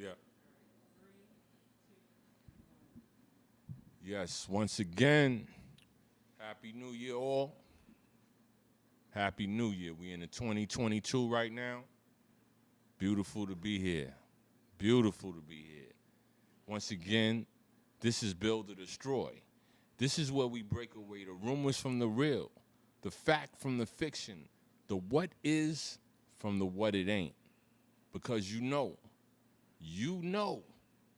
Yeah. Yes, once again, Happy New Year all. Happy New Year. We in the 2022 right now. Beautiful to be here. Beautiful to be here. Once again, this is Build or Destroy. This is where we break away the rumors from the real, the fact from the fiction, the what is from the what it ain't. Because you know,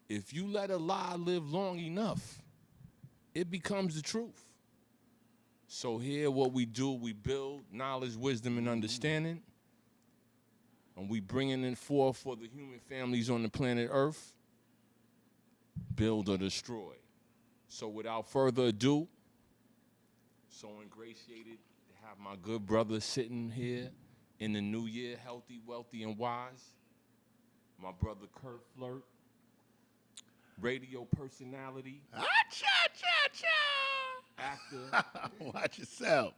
if you let a lie live long enough, it becomes the truth. So here what we do, we build knowledge, wisdom, and understanding. And we bringing it forth for the human families on the planet Earth. Build or destroy. So without further ado, so ingratiated to have my good brother sitting here in the new year, healthy, wealthy, and wise. My brother Curt Flirt, radio personality, actor, Watch yourself.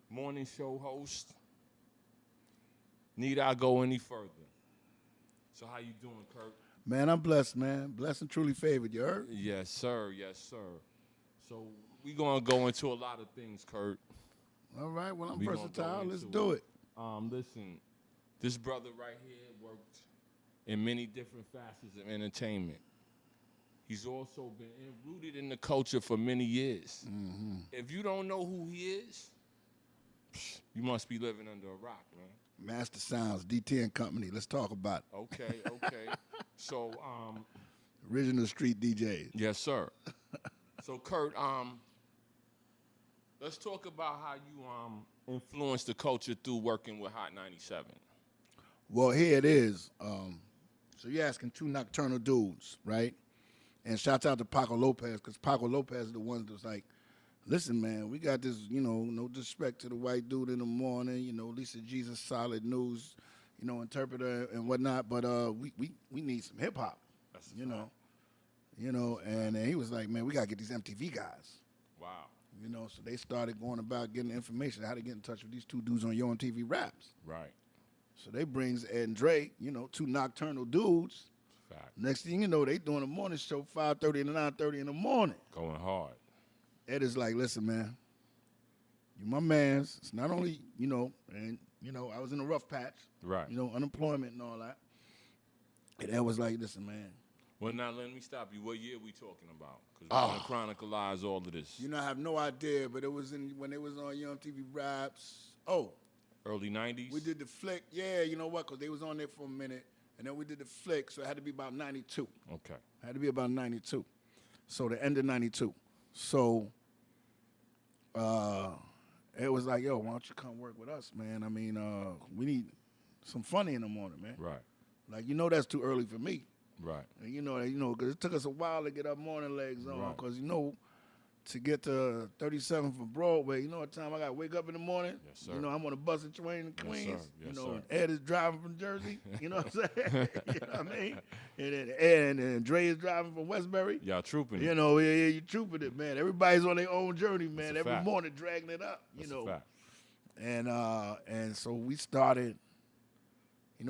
morning show host. Need I go any further? So how you doing, Curt? Man, I'm blessed, man. Blessed and truly favored, you heard? Yes, sir. Yes, sir. So we gonna go into a lot of things, Curt. All right, well, I'm We gonna versatile. go Let's into do it. Listen, this brother right here worked in many different facets of entertainment. He's also been rooted in the culture for many years. Mm-hmm. If you don't know who he is, you must be living under a rock, man. Master Sounds, D10 Company. Let's talk about it. Okay. So, Original Street DJs. yes, sir. So, Curt, let's talk about how you influenced the culture through working with Hot 97. Well, here it is. So you're asking two nocturnal dudes, right? And shouts out to Paco Lopez, because Paco Lopez is the one that's like, listen, man, we got this, no disrespect to the white dude in the morning, Lisa Jesus, solid news, interpreter and whatnot, but we need some hip hop, and he was like, man, we got to get these MTV guys. Wow. So they started going about getting information, how to get in touch with these two dudes on Yo MTV Raps. Right. So they brings Ed and Dre, two nocturnal dudes. Fact. Next thing you know, they doing a morning show 5:30 to 9:30 in the morning. Going hard. Ed is like, listen, man, you my mans. It's not only, I was in a rough patch. Right. Unemployment and all that. And Ed was like, listen, man. Well, now let me stop you. What year we talking about? Because we're going to chronicleize all of this. I have no idea, but it was when it was on Young TV Raps. Oh. Early 90s? We did the flick. Yeah, you know what? Because they was on there for a minute. And then we did the flick, so it had to be about 92. Okay. Had to be about 92. So the end of 92. So it was like, yo, why don't you come work with us, man? I mean, we need some funny in the morning, man. Right. Like, that's too early for me. Right. And because it took us a while to get our morning legs on. Right. Because, to get to 37th from Broadway, what time I got to wake up in the morning? Yes, sir. I'm on a bus and train in Queens. Yes, sir. And Ed is driving from Jersey. You know what I'm saying? You know what I mean? And then Ed and Dre is driving from Westbury. Y'all trooping it. You trooping it, man. Everybody's on their own journey, man. That's a Every fact. morning dragging it up, That's a fact. And so we started,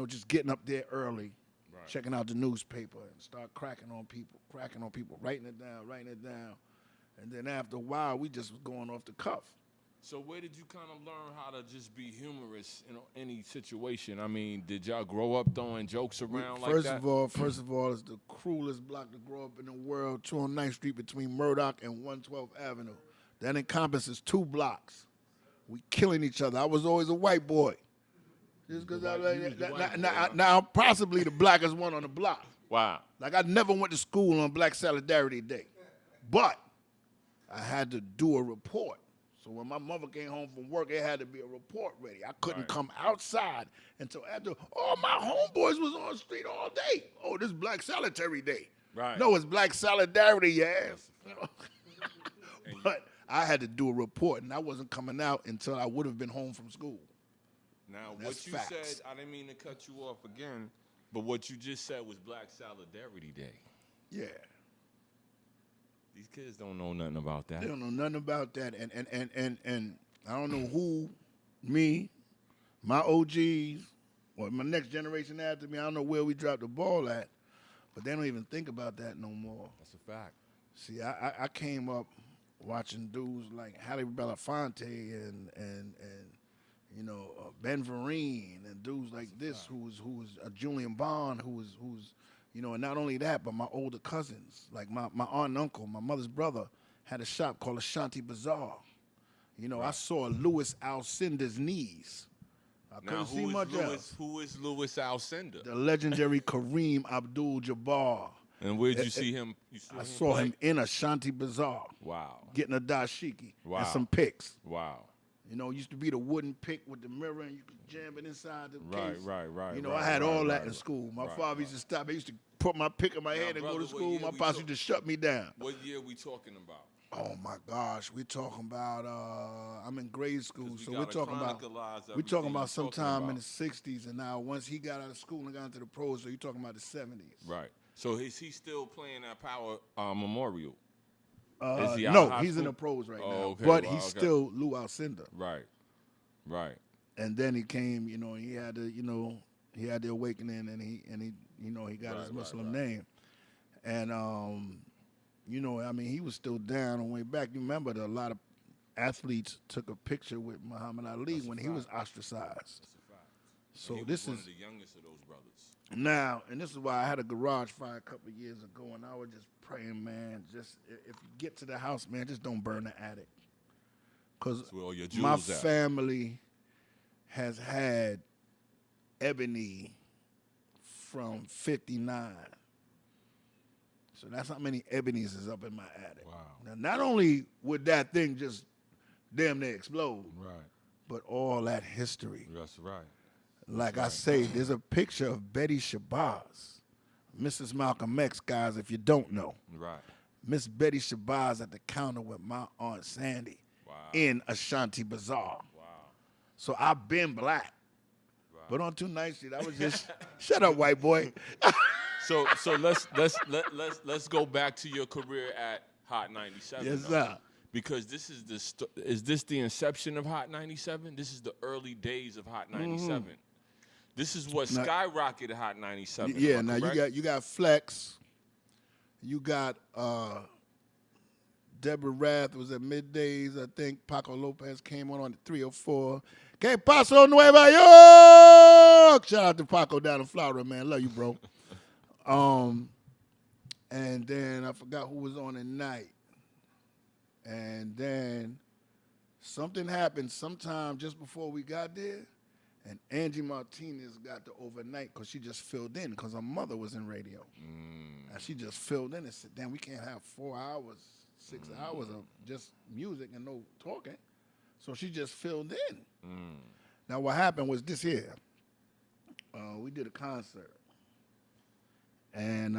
just getting up there early, Right. checking out the newspaper and start cracking on people, writing it down. And then after a while, we just was going off the cuff. So where did you kind of learn how to just be humorous in any situation? I mean, did y'all grow up throwing jokes around like that? First of all, it's the cruelest block to grow up in the world, 209th Street between Murdoch and 112th Avenue. That encompasses 2 blocks. We killing each other. I was always a white boy. Just because now I'm possibly the blackest one on the block. Wow. Like I never went to school on Black Solidarity Day. But I had to do a report. So when my mother came home from work, it had to be a report ready. I couldn't come outside until after all my homeboys was on the street all day. Oh, this is Black Solidarity Day. Right. No, it's Black Solidarity, you ass. But I had to do a report, and I wasn't coming out until I would have been home from school. Now, That's what you facts. said, I didn't mean to cut you off again, but what you just said was Black Solidarity Day. Yeah. These kids don't know nothing about that. They don't know nothing about that. And I don't know who, me, my OGs, or my next generation after me, I don't know where we dropped the ball at, but they don't even think about that no more. That's a fact. See, I came up watching dudes like Halle Belafonte and Ben Vereen and dudes like this who was Julian Bond, who's and not only that, but my older cousins, like my aunt and uncle, my mother's brother, had a shop called Ashanti Bazaar. I saw Louis Alcindor's knees. I couldn't see much else. Who is Louis Alcindor? The legendary Kareem Abdul-Jabbar. And where'd you see him? I saw him in Ashanti Bazaar. Wow. Getting a dashiki Wow. and some picks. Wow. Used to be the wooden pick with the mirror, and you could jam it inside the case. Right. I had all that in school. My father used to stop. I used to put my pick in my head and go to school. My pops used to shut me down. What year we talking about? Oh my gosh, we're talking about. I'm in grade school, so we're talking about sometime in the '60s. And now, once he got out of school and got into the pros, so you're talking about the '70s. Right. So is he still playing at Power Memorial? No, he's in the pros right now. Okay, but he's still Lou Alcindor. Right. And then he came, he had the awakening, and he got his Muslim name. And he was still down on the way back. You remember that a lot of athletes took a picture with Muhammad Ali when he was ostracized. That's a fact. So he this was one is of the youngest of those brothers. now, and this is why I had a garage fire a couple of years ago, and I was just praying, man, just if you get to the house, man, just don't burn the attic. Because my family has had ebony from 59. So that's how many ebonies is up in my attic. Wow. Now, not only would that thing just damn near explode, Right. but all that history. That's right. Like I say, there's a picture of Betty Shabazz, Mrs. Malcolm X, guys, if you don't know. Right. Miss Betty Shabazz at the counter with my Aunt Sandy in Ashanti Bazaar. Wow. So I've been black. Wow. But on 2 Street, I was just, shut up, white boy. So let's go back to your career at Hot 97. Yes, sir. Because this is is this the inception of Hot 97? This is the early days of Hot 97. Mm-hmm. This is what skyrocketed Hot 97. Yeah, now you got Flex. You got Deborah Rath was at middays. I think Paco Lopez came on at 304. Que paso Nueva York? Shout out to Paco down in Florida, man. Love you, bro. And then I forgot who was on at night. And then something happened sometime just before we got there, and Angie Martinez got the overnight because she just filled in because her mother was in radio. And she just filled in and said, damn, we can't have 4 hours, 6 hours of just music and no talking. So she just filled in. Now what happened was this here. We did a concert. And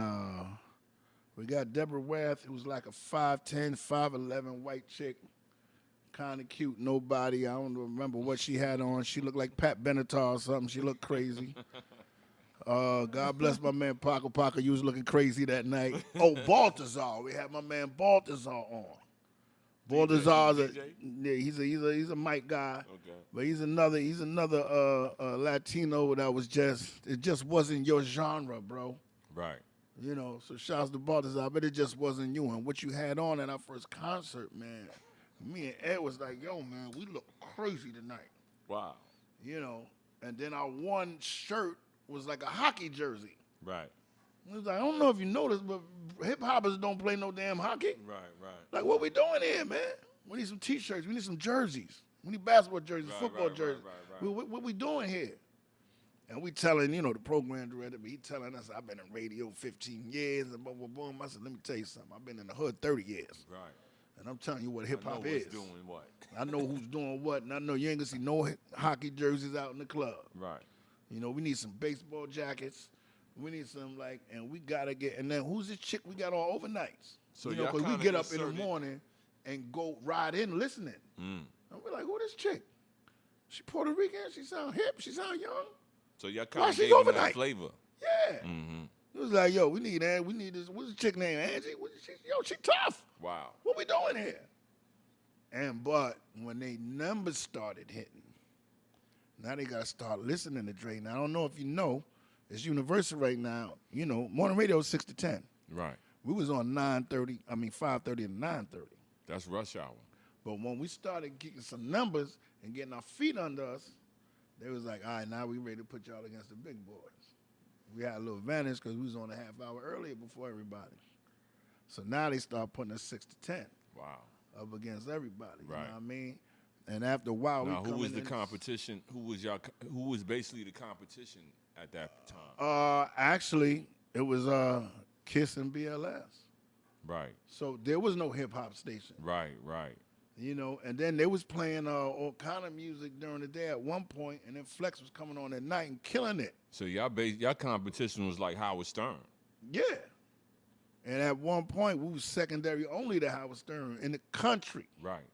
we got Deborah Rath, who was like a 5'10", 5'11" white chick. Kind of cute, nobody. I don't remember what she had on. She looked like Pat Benatar or something. She looked crazy. God bless my man Paco. Paco, you was looking crazy that night. Oh, Baltazar. We had my man Baltazar on. Baltazar's he's a mic guy. Okay. But he's another Latino that was it just wasn't your genre, bro. Right. So shouts to Baltazar, but it just wasn't you. And what you had on at our first concert, man, me and Ed was like, yo, man, we look crazy tonight. Wow. And then our one shirt was like a hockey jersey. Right. It was like, I don't know if you noticed, but hip-hoppers don't play no damn hockey. Right. Like, what we doing here, man? We need some T-shirts. We need some jerseys. We need basketball jerseys, football jerseys. Right. What we doing here? And we telling, the program director, but he telling us, I've been in radio 15 years, and boom, boom, boom. I said, let me tell you something. I've been in the hood 30 years. Right. And I'm telling you what hip-hop is. Doing what. I know who's doing what, and I know you ain't going to see no hockey jerseys out in the club. Right. We need some baseball jackets. We need some, and we got to get, and then who's this chick we got on overnights? So because we get up in the morning and go ride in listening. And we're like, who this chick? She Puerto Rican, she sound hip, she sound young. So y'all kind of gave them that flavor. Yeah. Mm-hmm. It was like, yo, we need this. What's the chick named Angie? She tough. Wow. What we doing here? But when they numbers started hitting, Now they got to start listening to Dre. Now, I don't know if you know, it's Universal right now. You know, morning radio is 6 to 10. Right. We was on 5:30 to 9:30. That's rush hour. But when we started getting some numbers and getting our feet under us, they was like, all right, now we ready to put y'all against the big boys. We had a little advantage because we was on a half hour earlier before everybody. So now they start putting us 6 to 10. Wow. Up against everybody. Right. You know what I mean? And after a while, now, we who was the in competition? Who was basically the competition at that time? Actually, it was Kiss and BLS. Right. So there was no hip hop station. Right. Right. You know, and then they was playing all kind of music during the day at one point, and then Flex was coming on at night and killing it. So y'all competition was like Howard Stern. Yeah. And at one point, we was secondary only to Howard Stern in the country. Right.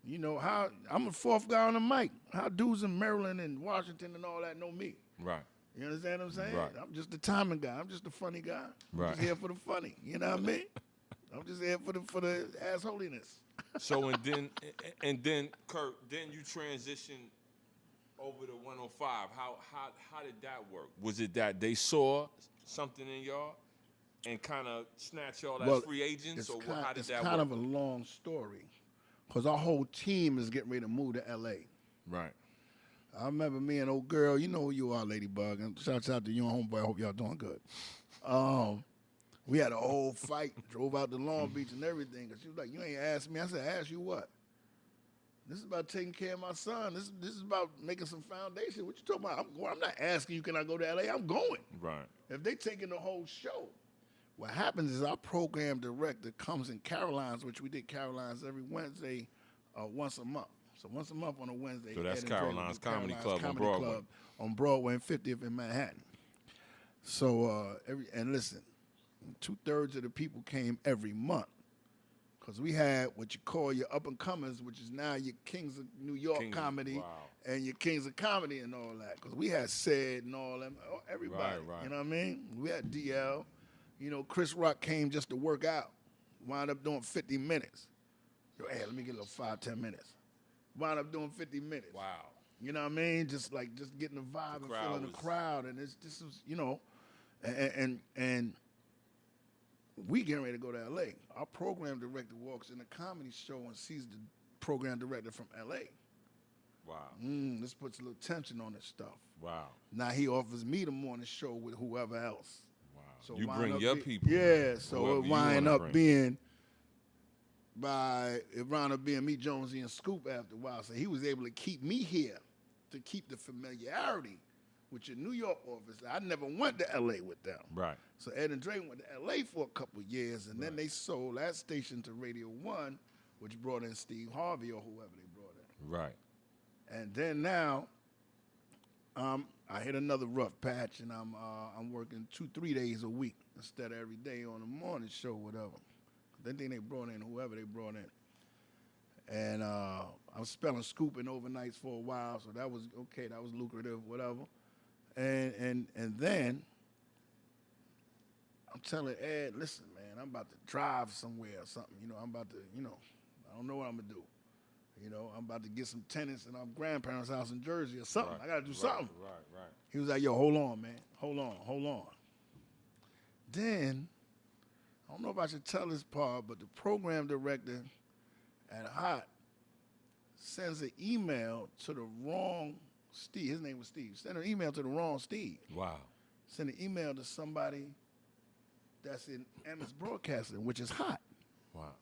You know, how I'm the fourth guy on the mic. How dudes in Maryland and Washington and all that know me. Right. You understand what I'm saying? Right. I'm just the timing guy. I'm just the funny guy. Right. I'm just here for the funny. You know what I mean? I'm just here for the assholiness. So and then Curt, then you transitioned over to 105. How did that work? Was it that they saw something in y'all and kind of snatch y'all as free agents, or how did that work? It's kind of a long story, because our whole team is getting ready to move to L.A. Right. I remember me and old girl, you know who you are, Ladybug, and shouts out to you and homeboy. I hope y'all doing good. We had a whole fight, drove out to Long Beach and everything, because she was like, you ain't asked me. I said, ask you what? This is about taking care of my son. This is about making some foundation. What you talking about? I'm not asking you, can I go to L.A.? I'm going. Right. If they taking the whole show, what happens is our program director comes in Caroline's, which we did Caroline's every Wednesday, once a month. So once a month on a Wednesday. So that's Caroline's Comedy Club on Broadway. Club on Broadway and 50th in Manhattan. So and listen, 2/3 of the people came every month, because we had what you call your up and comers, which is now your Kings of New York comedy, and your Kings of Comedy and all that. Because we had Sid and all them, everybody. Right. You know what I mean? We had DL. You know, Chris Rock came just to work out. Wound up doing 50 minutes. Yo, hey, let me get a little 5-10 minutes. Wound up doing 50 minutes. Wow. You know what I mean? Just getting the vibe and feeling the crowd. And this was, you know, and we getting ready to go to L.A. Our program director walks in the comedy show and sees the program director from L.A. Wow. This puts a little tension on this stuff. Wow. Now he offers me the morning show with whoever else. Wow. So you bring your people. Yeah, so it wind up being me, Jonesy, and Scoop after a while. So he was able to keep me here, to keep the familiarity with your New York office. I never went to L.A. with them. Right. So Ed and Dre went to L.A. for a couple of years, and then they sold that station to Radio 1, which brought in Steve Harvey or whoever they brought in. Right. And then now, I hit another rough patch, and I'm working 2-3 days a week instead of every day on the morning show, whatever. Then they brought in whoever they brought in. And I was spelling scooping overnights for a while, so that was okay. That was lucrative, whatever. And then I'm telling Ed, listen, man, I'm about to drive somewhere or something. You know, I'm about to, you know, I don't know what I'm going to do. You know, I'm about to get some tenants in our grandparents' house in Jersey or something. I got to do something. Right. He was like, yo, hold on, man. Hold on. Then, I don't know if I should tell this part, but the program director at Hot sends an email to the wrong Steve. His name was Steve. Sent an email to the wrong Steve. Wow. Sent an email to somebody that's in Emmett's Broadcasting, which is Hot. Wow.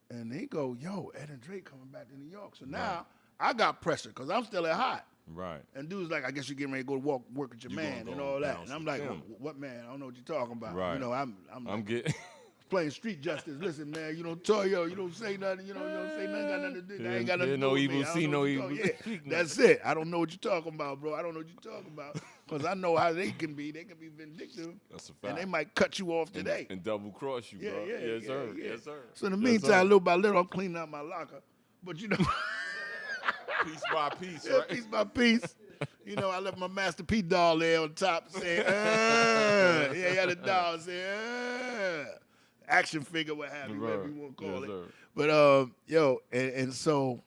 And they go, yo, Ed and Dre coming back to New York. So now I got pressure because I'm still at Hot. Right. And dude's like, I guess you're getting ready to go work with your man and all that. And I'm like, what man? I don't know what you're talking about. Right. You know, I'm getting playing street justice. Listen, man, you don't talk, you don't say nothing. You don't say nothing. Got nothing to do. I ain't got nothing to do with me. No evil. Yeah, that's it. I don't know what you're talking about, bro. I don't know what you're talking about because I know how they can be. They can be vindictive. That's a fact. And they might cut you off today and double cross you, bro. Yes, sir. Yes, sir. So in the meantime, little by little, I'm cleaning out my locker. But you know, piece by piece, right? Piece by piece. You know, I left my Master P doll there on top saying, yeah, he had a doll saying, action figure, what have you, whatever you want to call it. Sir. But, and so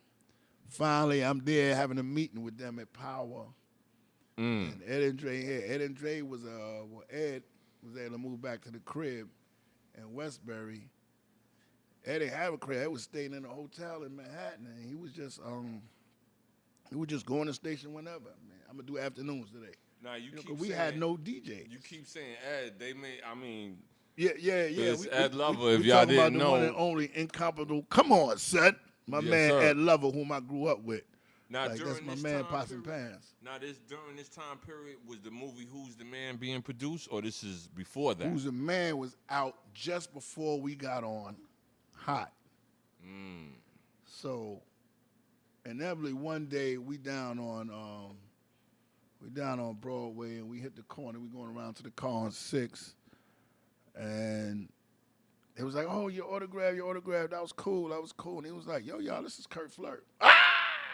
finally, I'm there having a meeting with them at Power. And Ed and Dre here. Ed and Dre was Ed was able to move back to the crib in Westbury. Ed didn't have a crib. Ed was staying in a hotel in Manhattan, and he was just going to station whenever. Man, I'm gonna do afternoons today. Now you keep we saying, had no DJs. You keep saying Ed. They may. I mean. Yeah. It's Ed Lover. If y'all talking didn't about know, the one and only incomparable. Come on, son. My man sir. Ed Lover, whom I grew up with. Now Like, that's my man, Pots and Pans. Now, during this time period, was the movie Who's the Man being produced, or this is before that? Who's the Man was out just before we got on Hot. So, inevitably, one day we down on Broadway, and we hit the corner. We going around to the car on 6, and it was like, "Oh, your autograph. That was cool. And he was like, "Yo, y'all, this is Curt Flirt."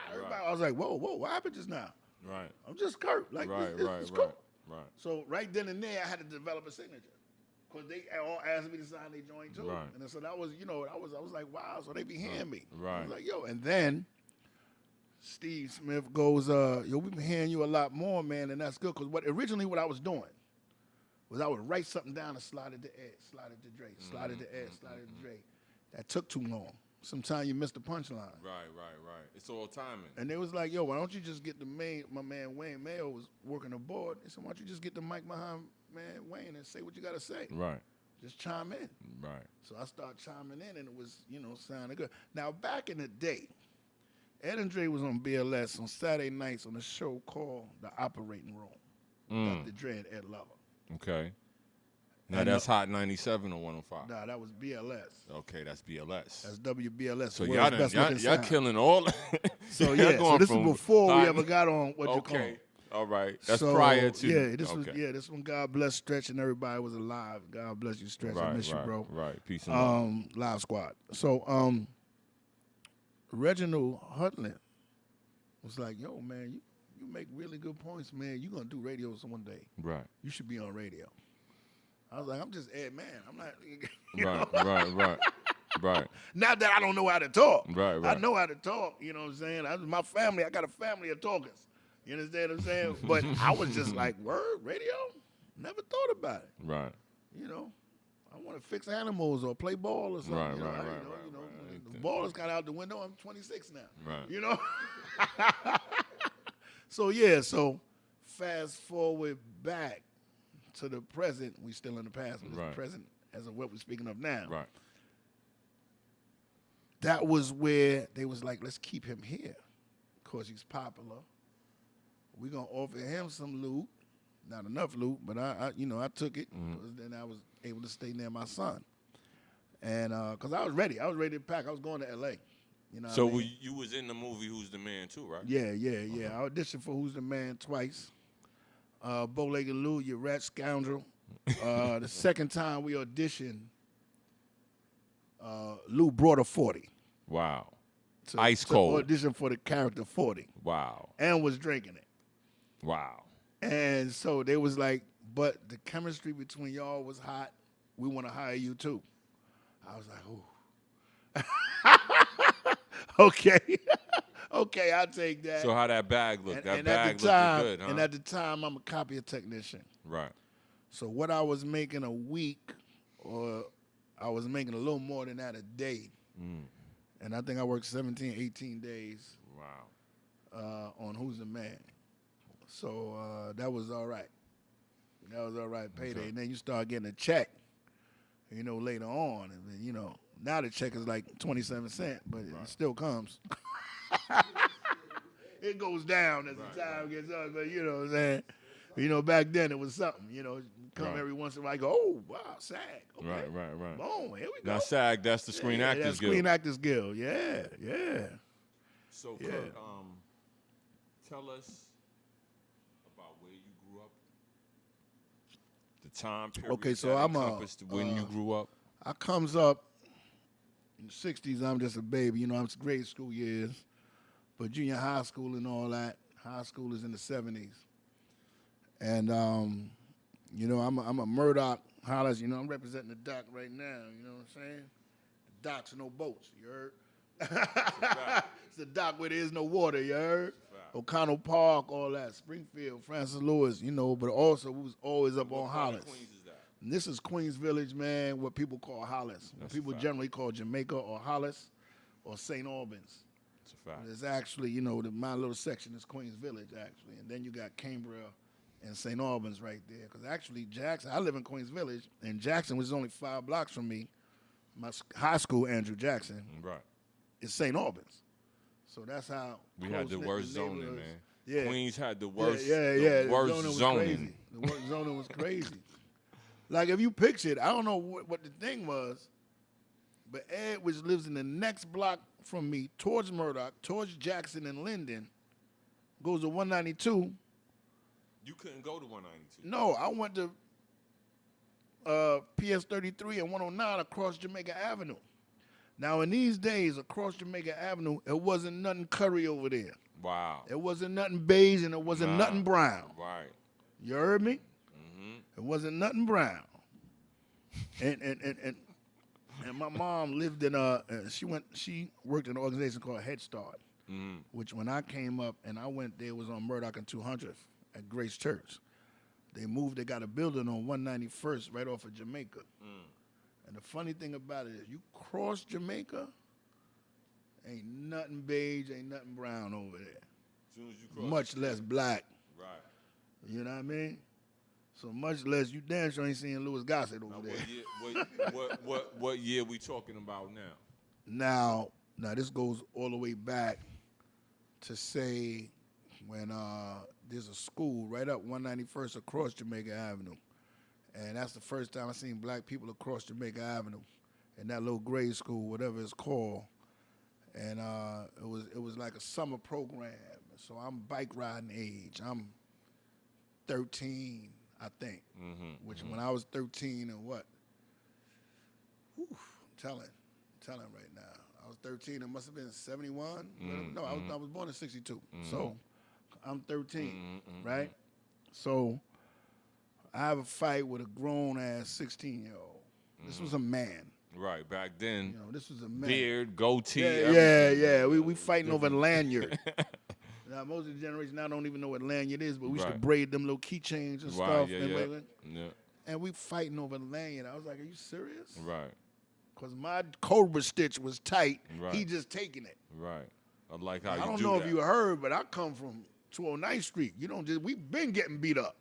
Everybody, I was like, whoa, what happened just now? Right. I'm just Curt. Like, it's cool. Right. So right then and there, I had to develop a signature because they all asked me to sign their joint too. Right. And so that was, I was like, wow. So they be hearing me. Right. I was like, yo. And then Steve Smith goes, yo, we been hearing you a lot more, man, and that's good. Because originally what I was doing was I would write something down and slide it to Ed, slide it to Dre, slide it to Ed, slide it to Dre. That took too long. Sometimes you miss the punchline. Right. It's all timing. And they was like, yo, why don't you just get my man Wayne Mayo was working the board. They said, why don't you just get the mic behind man Wayne and say what you got to say? Right. Just chime in. Right. So I started chiming in, and it was, sounding good. Now, back in the day, Ed and Dre was on BLS on Saturday nights on a show called The Operating Room. Dr. Dre and Ed Lover. Okay. Now that's Hot 97 or 105? Nah, that was BLS. Okay, that's BLS. That's WBLS. So y'all killing all. So yeah, so this is before we ever got on what you call. Okay, all right. That's prior to. Yeah, this one. God bless Stretch and everybody was alive. God bless you, Stretch. I miss you, bro. Right. Peace and love. Live Squad. So Reginald Hutland was like, yo, man, you make really good points, man. You gonna do radio one day. Right. You should be on radio. I was like, I'm just Ed Man. I'm not. Right. Not that I don't know how to talk. Right. I know how to talk. You know what I'm saying? My family. I got a family of talkers. You understand what I'm saying? But I was just like, word, radio? Never thought about it. Right. I want to fix animals or play ball or something. Right. The ball has got out the window. I'm 26 now. Right. So fast forward back to the present. We still in the past, but it's the present as of what we're speaking of now. Right. That was where they was like, let's keep him here because he's popular. We're going to offer him some loot. Not enough loot, but I took it. Then I was able to stay near my son. And because I was ready. I was ready to pack. I was going to L.A. So you was in the movie Who's the Man too, right? Yeah. I auditioned for Who's the Man twice. Bow-legged Lou, you rat scoundrel. The second time we auditioned, Lou brought a 40. Wow. Ice cold. Audition for the character 40. Wow. And was drinking it. Wow. And so they was like, but the chemistry between y'all was hot. We want to hire you too. I was like, ooh. Okay. Okay, I'll take that. So how that bag look? That bag looked good, huh? And at the time, I'm a copy technician. Right. So what I was making a week, or I was making a little more than that a day. And I think I worked 17, 18 days. Wow. On Who's the Man. So that was all right. That was all right, payday. Okay. And then you start getting a check, later on. And then, now the check is like 27 cents, but it still comes. It goes down as the time gets on, but you know what I'm saying? Back then it was something, come every once in a while, I go, oh, wow, SAG. Okay. Right. Boom, here we go. Now SAG, that's the Screen Actors Guild. Screen Actors Guild, yeah. So, Kurt, tell us about where you grew up, the time period when you grew up. I comes up in the 60s, I'm just a baby. I'm grade school years, but junior high school and all that. High school is in the 70s. And, I'm a Murdoch Hollis. I'm representing the dock right now. You know what I'm saying? The docks and no boats, you heard? It's the dock where there is no water, you heard? O'Connell Park, all that. Springfield, Francis Lewis, you know, but also we was always up on Hollis. Queens is that? And this is Queens Village, man, what people call Hollis. What people generally call Jamaica or Hollis or St. Albans. That's a fact. It's actually, you know, my little section is Queens Village, actually. And then you got Cambria and St. Albans right there. Because actually, Jackson, I live in Queens Village, and Jackson was only 5 blocks from me. My high school, Andrew Jackson, is St. Albans. So that's how we had the worst zoning, man. Yeah. Queens had the worst, the worst zoning. The worst zoning was crazy. Like, if you picture it, I don't know what the thing was, but Ed, which lives in the next block from me, towards Murdoch, towards Jackson and Linden, goes to 192. You couldn't go to 192. No, I went to PS 33 and 109 across Jamaica Avenue. Now, in these days, across Jamaica Avenue, it wasn't nothing curry over there. Wow. It wasn't nothing beige and it wasn't nothing brown. Right. You heard me? Mm-hmm. It wasn't nothing brown. And my mom lived in she worked in an organization called Head Start, which when I came up and I went there, was on Murdoch and 200th at Grace Church. They got a building on 191st right off of Jamaica. And the funny thing about it is, you cross Jamaica, ain't nothing beige, ain't nothing brown over there. As soon as you cross, much less black. Right. You know what I mean? So much less, you damn sure ain't seeing Louis Gossett over there. What year we talking about now? Now this goes all the way back to say when there's a school right up 191st across Jamaica Avenue. And that's the first time I seen black people across Jamaica Avenue in that little grade school, whatever it's called. And it was like a summer program. So I'm bike riding age. I'm 13, I think. Which when I was 13 and what? Whew, I'm telling right now. I was 13. It must have been 71. No, I was born in 62. So I'm 13, right? So I have a fight with a grown-ass 16-year-old. This was a man. Right, back then. You know, this was a man. Beard, goatee, Yeah. We fighting over lanyard. Now, most of the generation now don't even know what lanyard is, but we used to braid them little keychains and stuff. And we fighting over lanyard. I was like, are you serious? Right. Because my Cobra stitch was tight. Right. He just taking it. Right. I like how you do that. I don't know if you heard, but I come from 209th Street. You don't just, we've been getting beat up.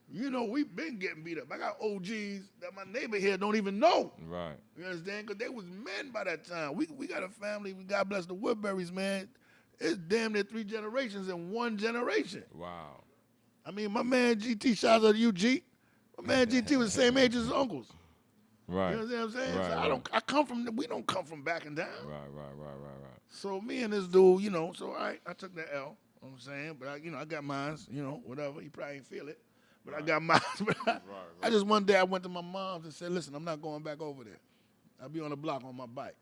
You know, we've been getting beat up. I got OGs that my neighbor here don't even know. Right. You understand? Because they was men by that time. We got a family. We God bless the Woodburys, man. It's damn near 3 generations in 1 generation. Wow. I mean, my man GT, shout out to you, G. My man GT was the same age as his uncles. Right. You know what I'm saying? Right, so we don't come from backing down. Right. So me and this dude, you know, so I took the L. You know what I'm saying? But I got mine, you know, whatever. He probably ain't feel it. But I got mine. I just one day I went to my mom's and said, listen, I'm not going back over there. I'll be on the block on my bike.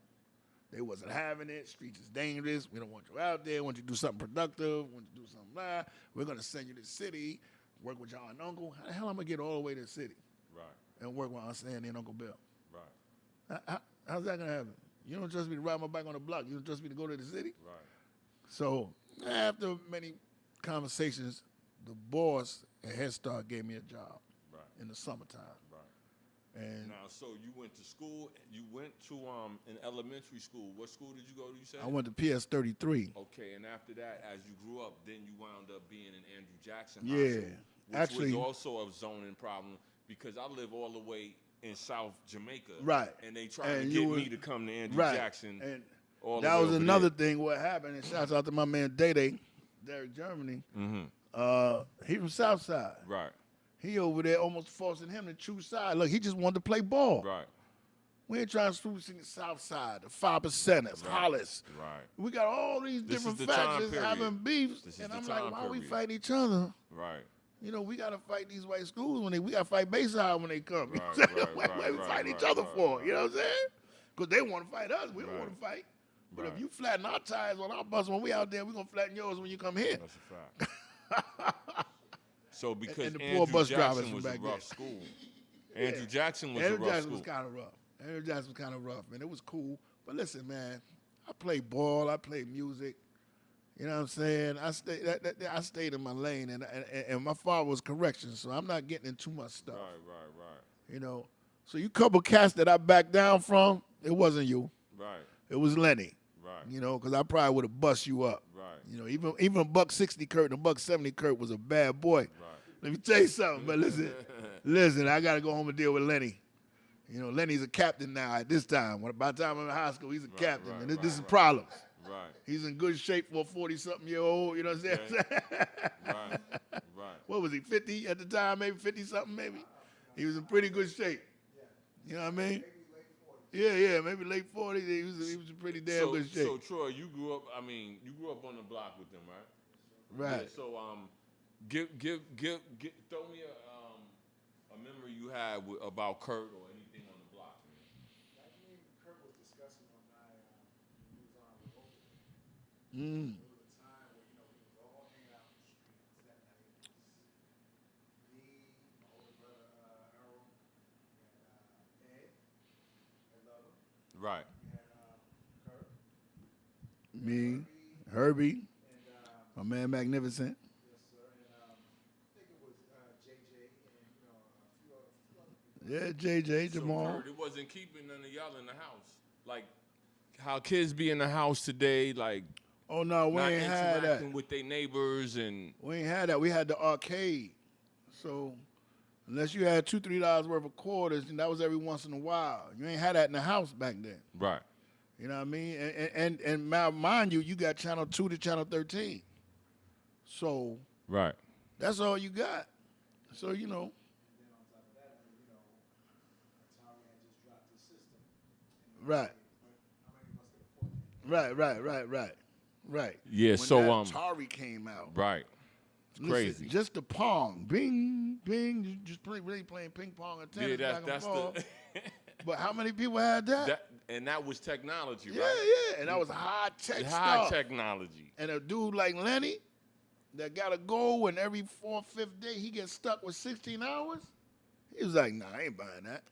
They wasn't having it. Streets is dangerous. We don't want you out there. We want you to do something productive. We want you to do something blah. We're going to send you to the city, work with your aunt and uncle. How the hell am I going to get all the way to the city? Right. And work with Aunt Sandy and Uncle Bill? Right. How's that going to happen? You don't trust me to ride my bike on the block. You don't trust me to go to the city? Right. So after many conversations, the boss at Head Start gave me a job in the summertime. Right. And now, so you went to school. You went to an elementary school. What school did you go to? You said I went to PS 33. Okay, and after that, as you grew up, then you wound up being in Andrew Jackson High School, which actually was also a zoning problem because I live all the way in South Jamaica. Right. And they tried to get me to come to Andrew Jackson. And all that the was way another thing. What happened? And shouts out to my man Day, Derek Germany. He from Southside. Right. He over there almost forcing him to choose side. Look, he just wanted to play ball. Right. We ain't trying to choose the South Side, the 5%ers, Hollis. Right. We got all these different factions having beefs. And I'm like, why we fight each other? Right. You know, we got to fight these white schools we got to fight Bayside when they come. What we fight each other for? You know what I'm saying? Because they want to fight us. We don't want to fight. But if you flatten our tires on our bus when we out there, we're going to flatten yours when you come here. That's a fact. So because and the Andrew poor bus Jackson was a back rough there. school. Andrew Jackson was Andrew a rough Jackson school. was kind of rough. Andrew Jackson was kind of rough, man. It was cool. But listen, man, I played ball. I played music. You know what I'm saying? I stayed in my lane, and my father was correction, so I'm not getting into too much stuff. Right. You know, so you couple cats that I backed down from, it wasn't you. Right. It was Lenny. Right. You know, because I probably would have bust you up. Right. You know, even a $160 Curt and a $170 Curt was a bad boy. Right. Let me tell you something. But listen, I got to go home and deal with Lenny. You know, Lenny's a captain now at this time. By the time I'm in high school, he's a captain. And this is problems. Right. He's in good shape for a 40-something-year-old, you know what I'm saying? Right. What was he, 50 at the time, maybe 50-something, maybe? He was in pretty good shape. You know what I mean? Yeah, maybe late 40s. He was in pretty damn good shape. So, Troy, you grew up on the block with them, right? Right. Yeah, so, throw me a memory you had about Curt or anything on the block, man. Like me and Curt was discussing one night, we was on the road. Mm. There was a time where, we was all hanging out in the streets. That night it was me, my older brother Earl, and Ed, I love him. Right. We had Curt. Me, Herbie, And, my man Magnificent. yes, sir. And I think it was JJ and, a few other people. Yeah, JJ, So, Jamal. Curt, it wasn't keeping none of y'all in the house. Like, how kids be in the house today, like, Oh, no, we not ain't had that. interacting with their neighbors and... We ain't had that. We had the arcade. So unless you had $2, $3 worth of quarters, and that was every once in a while. You ain't had that in the house back then. Right. You know what I mean? And mind you, you got channel 2 to channel 13. So Right. that's all you got. So, And then on top of that, Atari had just dropped his system. right. How many of us could afford it? Right. Yeah, When so, that Atari came out. Right. It's Listen, crazy. Just the pong. Bing, bing. You just really playing ping pong and tennis Yeah, back and that's forth. the... But how many people had that? And that was technology, Yeah, right? yeah. And that was high-tech High stuff. technology. And a dude like Lenny that got to go and every 4th or 5th day he gets stuck with 16 hours, he was like, nah, I ain't buying that.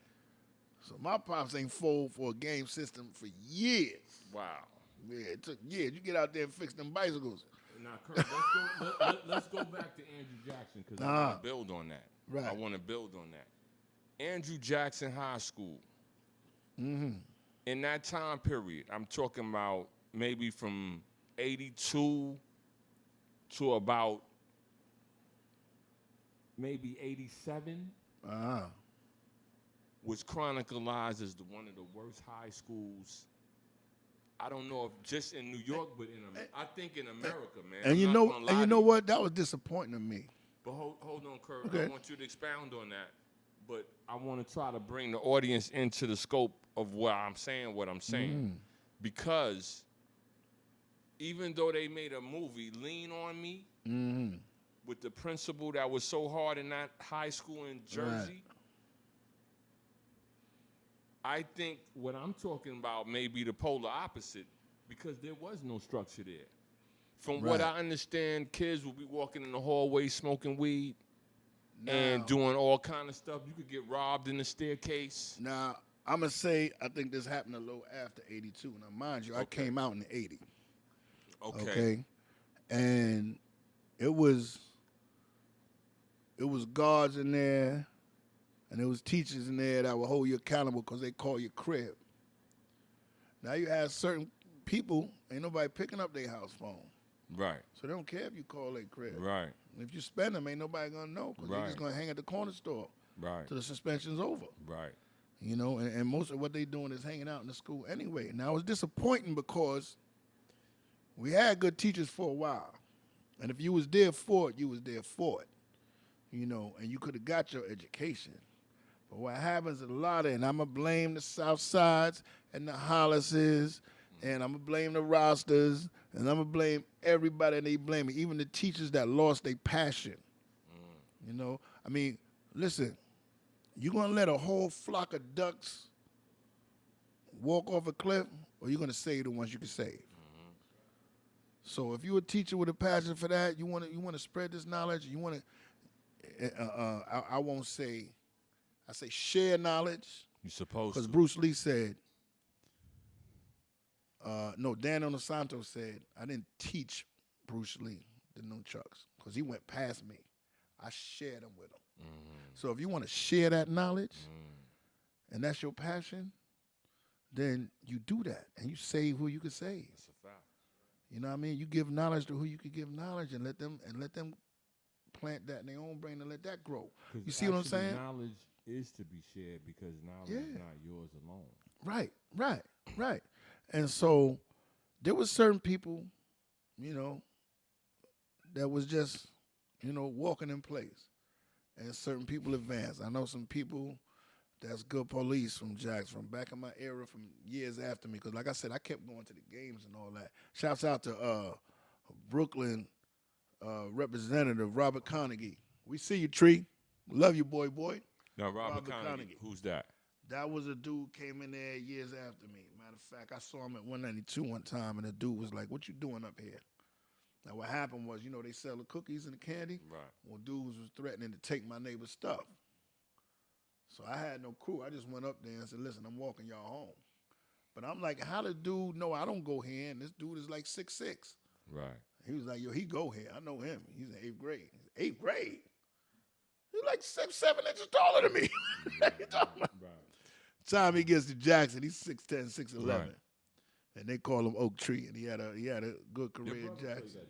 So my pops ain't fold for a game system for years. Wow. Yeah, it took years. You get out there and fix them bicycles. Now, Curt, let's go back to Andrew Jackson because I want to build on that. Right. I want to build on that. Andrew Jackson High School. Mm-hmm. In that time period, I'm talking about maybe from 82 to about maybe 87, was chronicled as one of the worst high schools. I don't know if just in New York, but I think in America, man. And you know what? That was disappointing to me. But hold on, Curt. Okay. I want you to expound on that. But I want to try to bring the audience into the scope of what I'm saying. Because even though they made a movie, Lean on Me, with the principal that was so hard in that high school in Jersey, I think what I'm talking about may be the polar opposite because there was no structure there. From what I understand, kids will be walking in the hallway smoking weed and doing all kind of stuff. You could get robbed in the staircase. Now, I'm going to say I think this happened a little after 82. Now, mind you, I came out in 80. Okay? And it was guards in there, and there was teachers in there that would hold you accountable because they call you crib. Now you have certain people, ain't nobody picking up their house phone. Right. So they don't care if you call their crib. Right. If you spend them, ain't nobody going to know because they're just going to hang at the corner store till the suspension's over. Right. You know, and most of what they doing is hanging out in the school anyway. Now, it was disappointing because we had good teachers for a while. And if you was there for it, you was there for it. You know, and you could have got your education. But what happens a lot of, and I'm going to blame the South Sides and the Hollises, and I'm going to blame the Rosters, and I'm going to blame everybody, and they blame me, even the teachers that lost their passion. You know, I mean, listen, you going to let a whole flock of ducks walk off a cliff, or you going to save the ones you can save? So if you're a teacher with a passion for that, you want to spread this knowledge, you want to, I won't say, I say share knowledge. You supposed to. Because Bruce Lee said, No, Dan Inosanto said, I didn't teach Bruce Lee the nunchucks because he went past me. I shared them with him. So if you want to share that knowledge and that's your passion, then you do that and you save who you can save. That's a fact. You know what I mean? You give knowledge to who you can give knowledge and let them plant that in their own brain and let that grow. You see what I'm saying? Knowledge is to be shared because knowledge is not yours alone. Right. And so there was certain people, that was just, walking in place. And certain people advanced. I know some people that's good police from Jackson, from back in my era, from years after me. Because like I said, I kept going to the games and all that. Shouts out to Brooklyn Representative Robert Carnegie. We see you, Tree. Love you, boy. Now, Robert Carnegie, who's that? That was a dude came in there years after me. Matter of fact, I saw him at 192 one time, and the dude was like, "What you doing up here?" Now, what happened was, they sell the cookies and the candy. Right. Well, dudes was threatening to take my neighbor's stuff. So I had no crew. I just went up there and said, "Listen, I'm walking y'all home." But I'm like, how the dude know I don't go here? And this dude is like 6'6". Right. He was like, "Yo, he go here. I know him. He's in 8th grade." 8th grade? He's like 7 inches taller than me. What you talking about? Right. Time he gets to Jackson, he's 6'10", 6'11". Right. And they call him Oak Tree, and he had a good career in Jackson.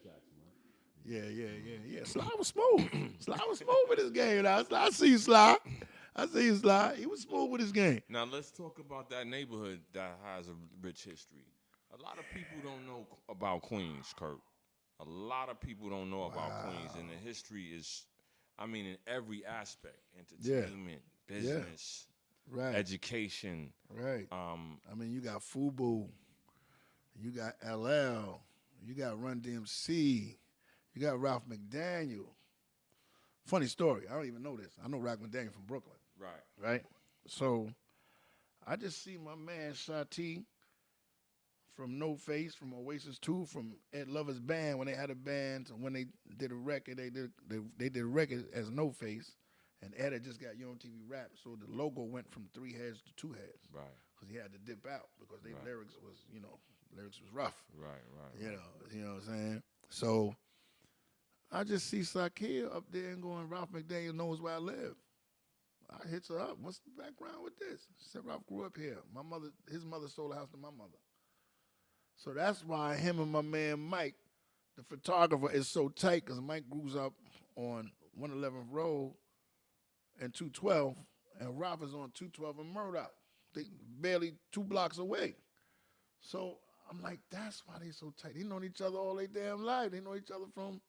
Yeah. Sly was smooth. Sly was smooth with his game. I see you, Sly. He was smooth with his game. Now let's talk about that neighborhood that has a rich history. A lot of people don't know about Queens, Curt. A lot of people don't know about Queens, and the history is, in every aspect: entertainment, business, right, education. Right. You got FUBU, you got LL, you got Run DMC, you got Ralph McDaniel. Funny story. I don't even know this. I know Ralph McDaniel from Brooklyn. Right. So I just see my man Shati from No Face, from Oasis 2, from Ed Lover's band when they had a band. So when they did a record, they did a record as No Face, and Ed had just got UMTV Rap, so the logo went from 3 heads to 2 heads. Right. Because he had to dip out because their lyrics was rough. Right. You know what I'm saying? So I just see Sakia up there and going, Ralph McDaniel knows where I live. I hits her up. What's the background with this? She said, Ralph grew up here. His mother sold a house to my mother. So that's why him and my man Mike, the photographer, is so tight, because Mike grew up on 111th Road and 212, and Ralph is on 212 and Murdoch. They barely 2 blocks away. So I'm like, that's why they so tight. They know each other all their damn life. They know each other from.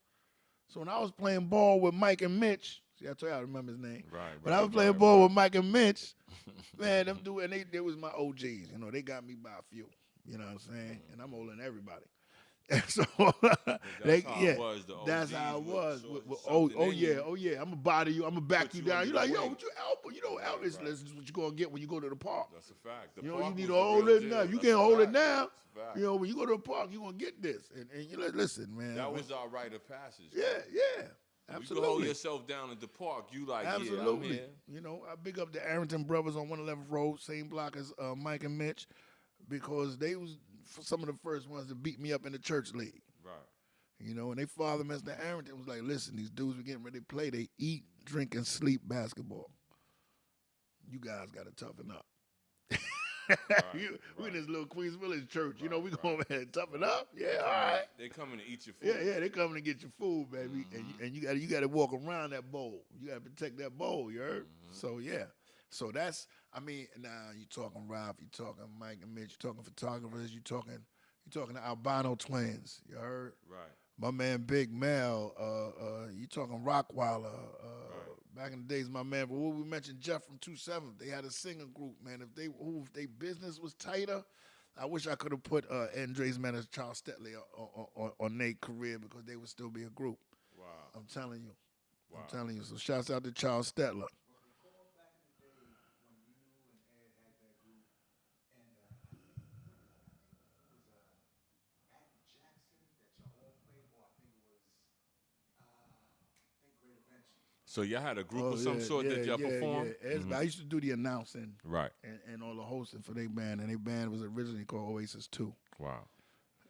So when I was playing ball with Mike and Mitch, see, I told you I remember his name. Right. When I was playing ball with Mike and Mitch, man, them dudes, and they was my OGs. They got me by a few. You know what I'm saying? And I'm older than everybody. And so that's how it was. Oh yeah, I'm gonna bother you. I'm gonna back you down. You're like, yo, what you out? This is what you gonna get when you go to the park. That's a fact. You need to hold it now. You can't hold it now. When you go to the park, you gonna get this. And you're like, listen, man. That was our rite of passage. Yeah. Absolutely. You hold yourself down at the park. You like, absolutely. Yeah, I'm here. I big up the Arrington brothers on 111th Road, same block as Mike and Mitch, because they was some of the first ones to beat me up in the church league. Right. And they father, Mr. Arrington, was like, listen, these dudes were getting ready to play. They eat, drink, and sleep basketball. You guys got to toughen up. We in this little Queens Village church. We going to toughen up. Yeah, all right. They coming to eat your food. Yeah, they coming to get your food, baby. Mm-hmm. And you got to walk around that bowl. You got to protect that bowl, you heard? Mm-hmm. So, yeah. So that's, now you talking Ralph, you talking Mike and Mitch, you talking photographers, you talking the albino twins, you heard? Right. My man Big Mel, you talking Rockwaller. Back in the days, my man, but we mentioned Jeff from 27, they had a singing group, man. If they business was tighter, I wish I could have put Andres Manis, Charles Stetley on their career, because they would still be a group. Wow. I'm telling you. Wow. I'm telling you. So shouts out to Charles Stetler. So y'all had a group of some sort that y'all performed? Yeah. Mm-hmm. I used to do the announcing, right, and all the hosting for their band, and their band was originally called Oasis 2. Wow.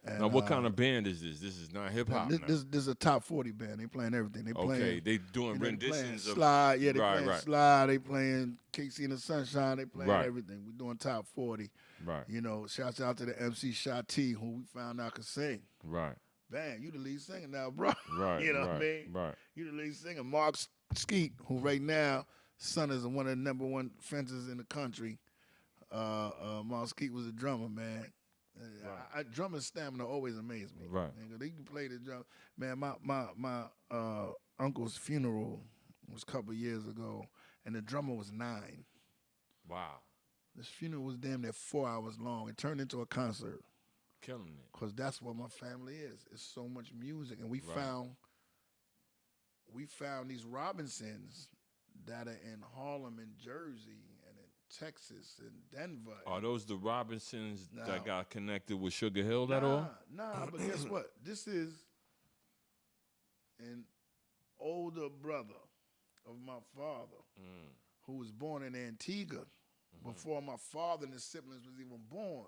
And, Now, what kind of band is this? This is not hip hop. This is a top 40 band. They playing everything. They playing. Okay, they doing You know, they playing renditions of Slide. Yeah, they right, playing right. Slide. They playing Casey and the Sunshine. They playing Right. everything. We doing top 40. Right, You know, shouts out to the MC Shotty, who we found out could sing. right, Bang, you the lead singer now, bro. right. You know right, what I mean? Right. You the lead singer. Mark Skeet, who right now, son is one of the #1 fencers in the country. Mark Skeet was a drummer, man. Drumming stamina always amazed me. Right. Man, 'cause they can play the drum. Man, my uncle's funeral was a couple years ago, and the drummer was 9. Wow. This funeral was damn near 4 hours long. It turned into a concert. Killing it. Because that's what my family is. It's so much music. And we found these Robinsons that are in Harlem and Jersey and in Texas and Denver. Are those the Robinsons No. that got connected with Sugar Hill at all? Nah, but guess what? This is an older brother of my father who was born in Antigua before my father and his siblings was even born.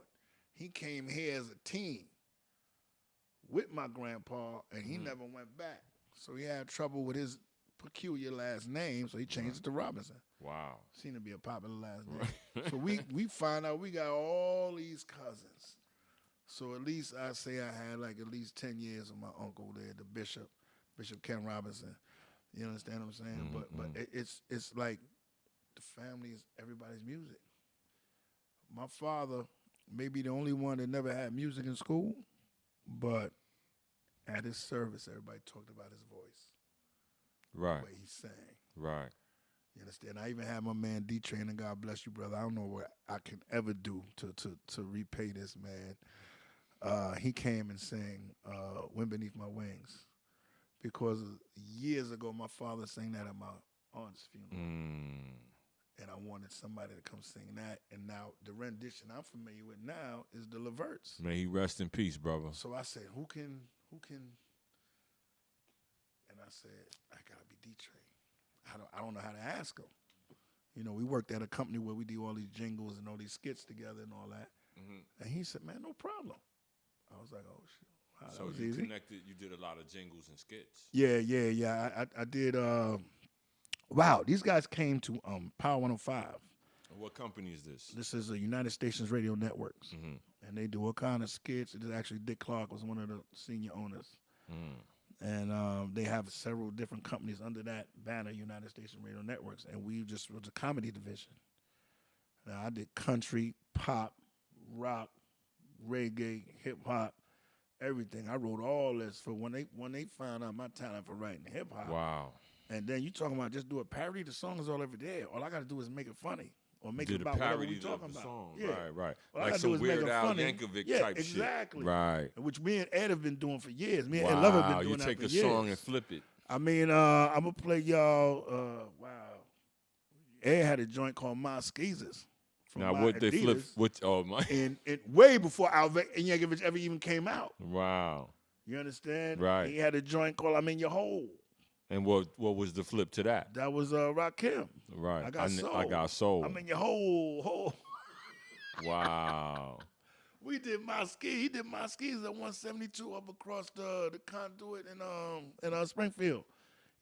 He came here as a teen with my grandpa, and he never went back. So he had trouble with his peculiar last name, so he changed it to Robinson. Wow. Seemed to be a popular last name. So we find out we got all these cousins. So at least I say I had like at least 10 years of my uncle there, the Bishop Ken Robinson. You understand what I'm saying? But it's like the family is everybody's music. My father may be the only one that never had music in school, but at his service, everybody talked about his voice. Right. The way he sang. Right. You understand? I even had my man D-Train, and God bless you, brother. I don't know what I can ever do to repay this man. He came and sang Wind Beneath My Wings because years ago my father sang that at my aunt's funeral. And I wanted somebody to come sing that. And now the rendition I'm familiar with now is the Leverts. May he rest in peace, brother. So I said, who can? And I said, I gotta be D-Train. I don't know how to ask him. You know, we worked at a company where we do all these jingles and all these skits together and all that. And he said, man, no problem. I was like, oh shit. Wow, So that was you easy. connected. You did a lot of jingles and skits. Yeah. I did. Wow, these guys came to Power 105. And what company is this? This is a United Stations Radio Networks, and they do all kind of skits. It is actually Dick Clark was one of the senior owners, and they have several different companies under that banner, United Stations Radio Networks, and we just was a comedy division. Now I did country, pop, rock, reggae, hip hop, everything. I wrote all this for when they found out my talent for writing hip hop. Wow. And then you talking about just do a parody. The song is all over there. All I got to do is make it funny or make Did it a about whatever parody we talking of the about. song. Yeah. Right. All I Like gotta do some is make Weird it Al funny. Yankovic type exactly. shit. Right. Which me and Ed have been doing for years. Me and Wow. Ed Love have been doing You that take for a years. song and flip it. I mean, I'm gonna play y'all. Wow. Ed had a joint called My Skeezers. Now what they flip? What? Oh my. And way before Al Yankovic ever even came out. Wow. You understand? Right. He had a joint called I'm in Your Hole. And what was the flip to that? That was Rakim. Right. I got soul. I got soul. I'm in your hole. Wow. We did my ski. He did my skis at 172 up across the conduit in Springfield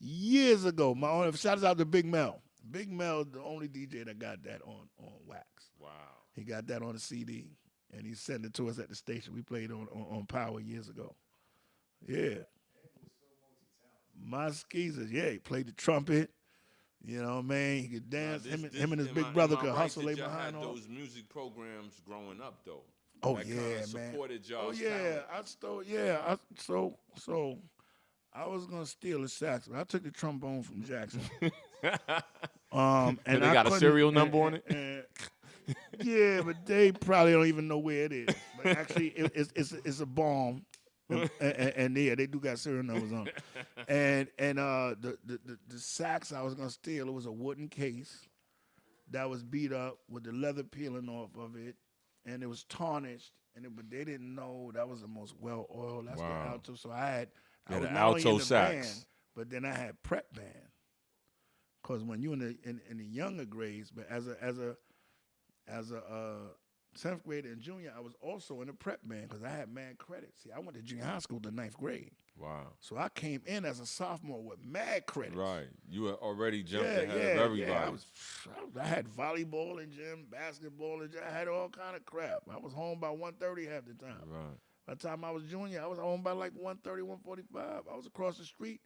years ago. Shout out to Big Mel. Big Mel, the only DJ that got that on wax. Wow. He got that on a CD and he sent it to us at the station. We played on Power years ago. Yeah. My skeezers, he played the trumpet. You know, man, he could dance. Him and his big brother could hustle Did they y'all behind had all. those music programs growing up though? Oh that yeah, kinda man. supported y'all's Oh yeah, talent. so I was gonna steal the sax, but I took the trombone from Jackson. And they I got a couldn't- serial number on it? Yeah, but they probably don't even know where it is. But actually, it's a bomb. And yeah, they do got serial numbers on it. And the sax I was gonna steal, it was a wooden case that was beat up with the leather peeling off of it, and it was tarnished. But they didn't know that was the most well oiled. That's Wow. the alto. So I Yeah, was the not only in alto the sax. band, but then I had prep band. Cause when you in the younger grades, but as a 10th grade and junior, I was also in the prep band because I had mad credits. See, I went to junior high school to 9th grade. Wow. So I came in as a sophomore with mad credits. Right. You were already jumped ahead of everybody. Yeah. I had volleyball in gym, basketball in gym. I had all kind of crap. I was home by 1:30 half the time. Right. By the time I was junior, I was home by like 1:30, 1:45. I was across the street.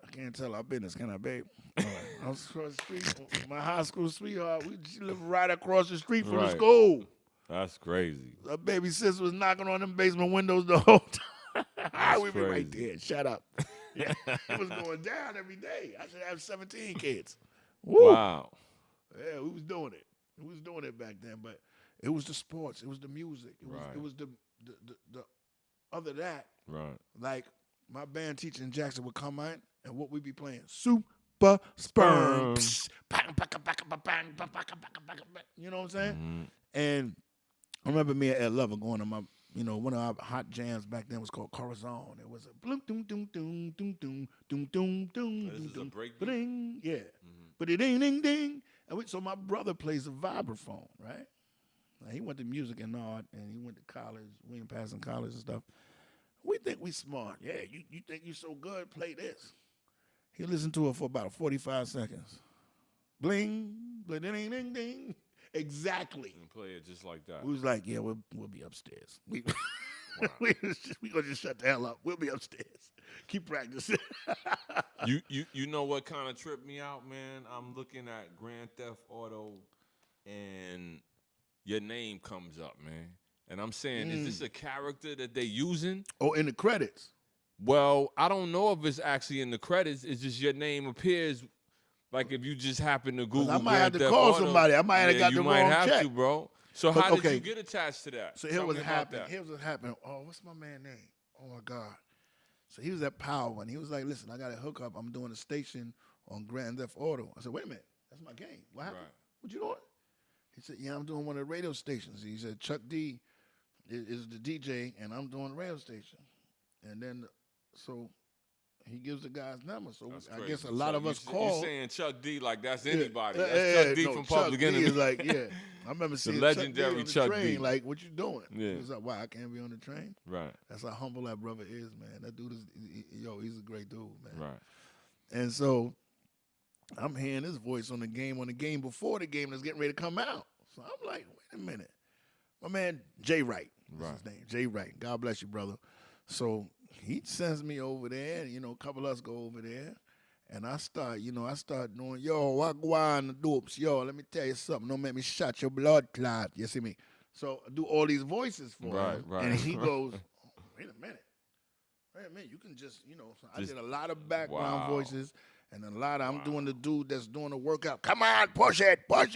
I can't tell our business, can I, babe? All right. I was across the street. My high school sweetheart, she lived right across the street from the school. That's crazy. Her baby sister was knocking on them basement windows the whole time. We be crazy. right there. Shut up. Yeah. It was going down every day. I should have 17 kids. Woo. Wow. Yeah, we was doing it. We was doing it back then, but it was the sports. It was the music. It was the other that. Right. Like my band teacher in Jackson would come in and what we be playing? Super Sperm. You know what I'm saying? Mm-hmm. And I remember me and Ed Lover going to my, one of our hot jams back then was called Corazon. It was a bloom, doom, doom, doom, doom, doom, doom, doom, doom. This is a break beat? Ba-ding, yeah. Mm-hmm. But it ding, ding, ding. And so my brother plays the vibraphone, right? Now, he went to music and art, and he went to college, William Passing College and stuff. We think we smart. Yeah, you think you so good? Play this. He listened to it for about 45 seconds. Bling, bling, ding, ding, ding. Exactly. And play it just like that. We was like, yeah, we'll be upstairs. We gonna just shut the hell up. We'll be upstairs. Keep practicing. You know what kind of tripped me out, man? I'm looking at Grand Theft Auto, and your name comes up, man. And I'm saying, is this a character that they using? Oh, in the credits. Well, I don't know if it's actually in the credits. It's just your name appears. Like if you just happen to Google, I might have Grand to Theft call Auto, somebody. I might have got the you wrong might have check. to, bro. So But, how did okay. you get attached to that? So here Tell was me about happening. that. Here was what happened. Oh, what's my man's name? Oh my God. So he was at Power, and he was like, "Listen, I got a hookup. I'm doing a station on Grand Theft Auto." I said, "Wait a minute, that's my game. What happened? Right. What you doing?" He said, "Yeah, I'm doing one of the radio stations." He said, "Chuck D is the DJ, and I'm doing the radio station." And then, so he gives the guy's number. So That's I crazy. guess a lot of us You called. saying Chuck D like that's anybody. Yeah, That's Chuck D no, from Chuck Public D Enemy. is like, yeah. I remember seeing legendary Chuck D Chuck on the train, D. like, what you doing? Yeah. He was like, "Why I can't be on the train?" Right, That's how humble that brother is, man. That dude is, he's a great dude, man. right. And so I'm hearing his voice on the game before the game that's getting ready to come out. So I'm like, wait a minute. My man, Jay Wright, is his name. Jay Wright. God bless you, brother. So he sends me over there, and, a couple of us go over there. And I start doing, yo, what go on the dopes? Yo, let me tell you something. Don't make me shut your blood clot. You see me? So I do all these voices for him. Right. And he goes, wait a minute. You can just, so I did a lot of background voices. And a lot of, I'm doing the dude that's doing the workout. Come on, push it. I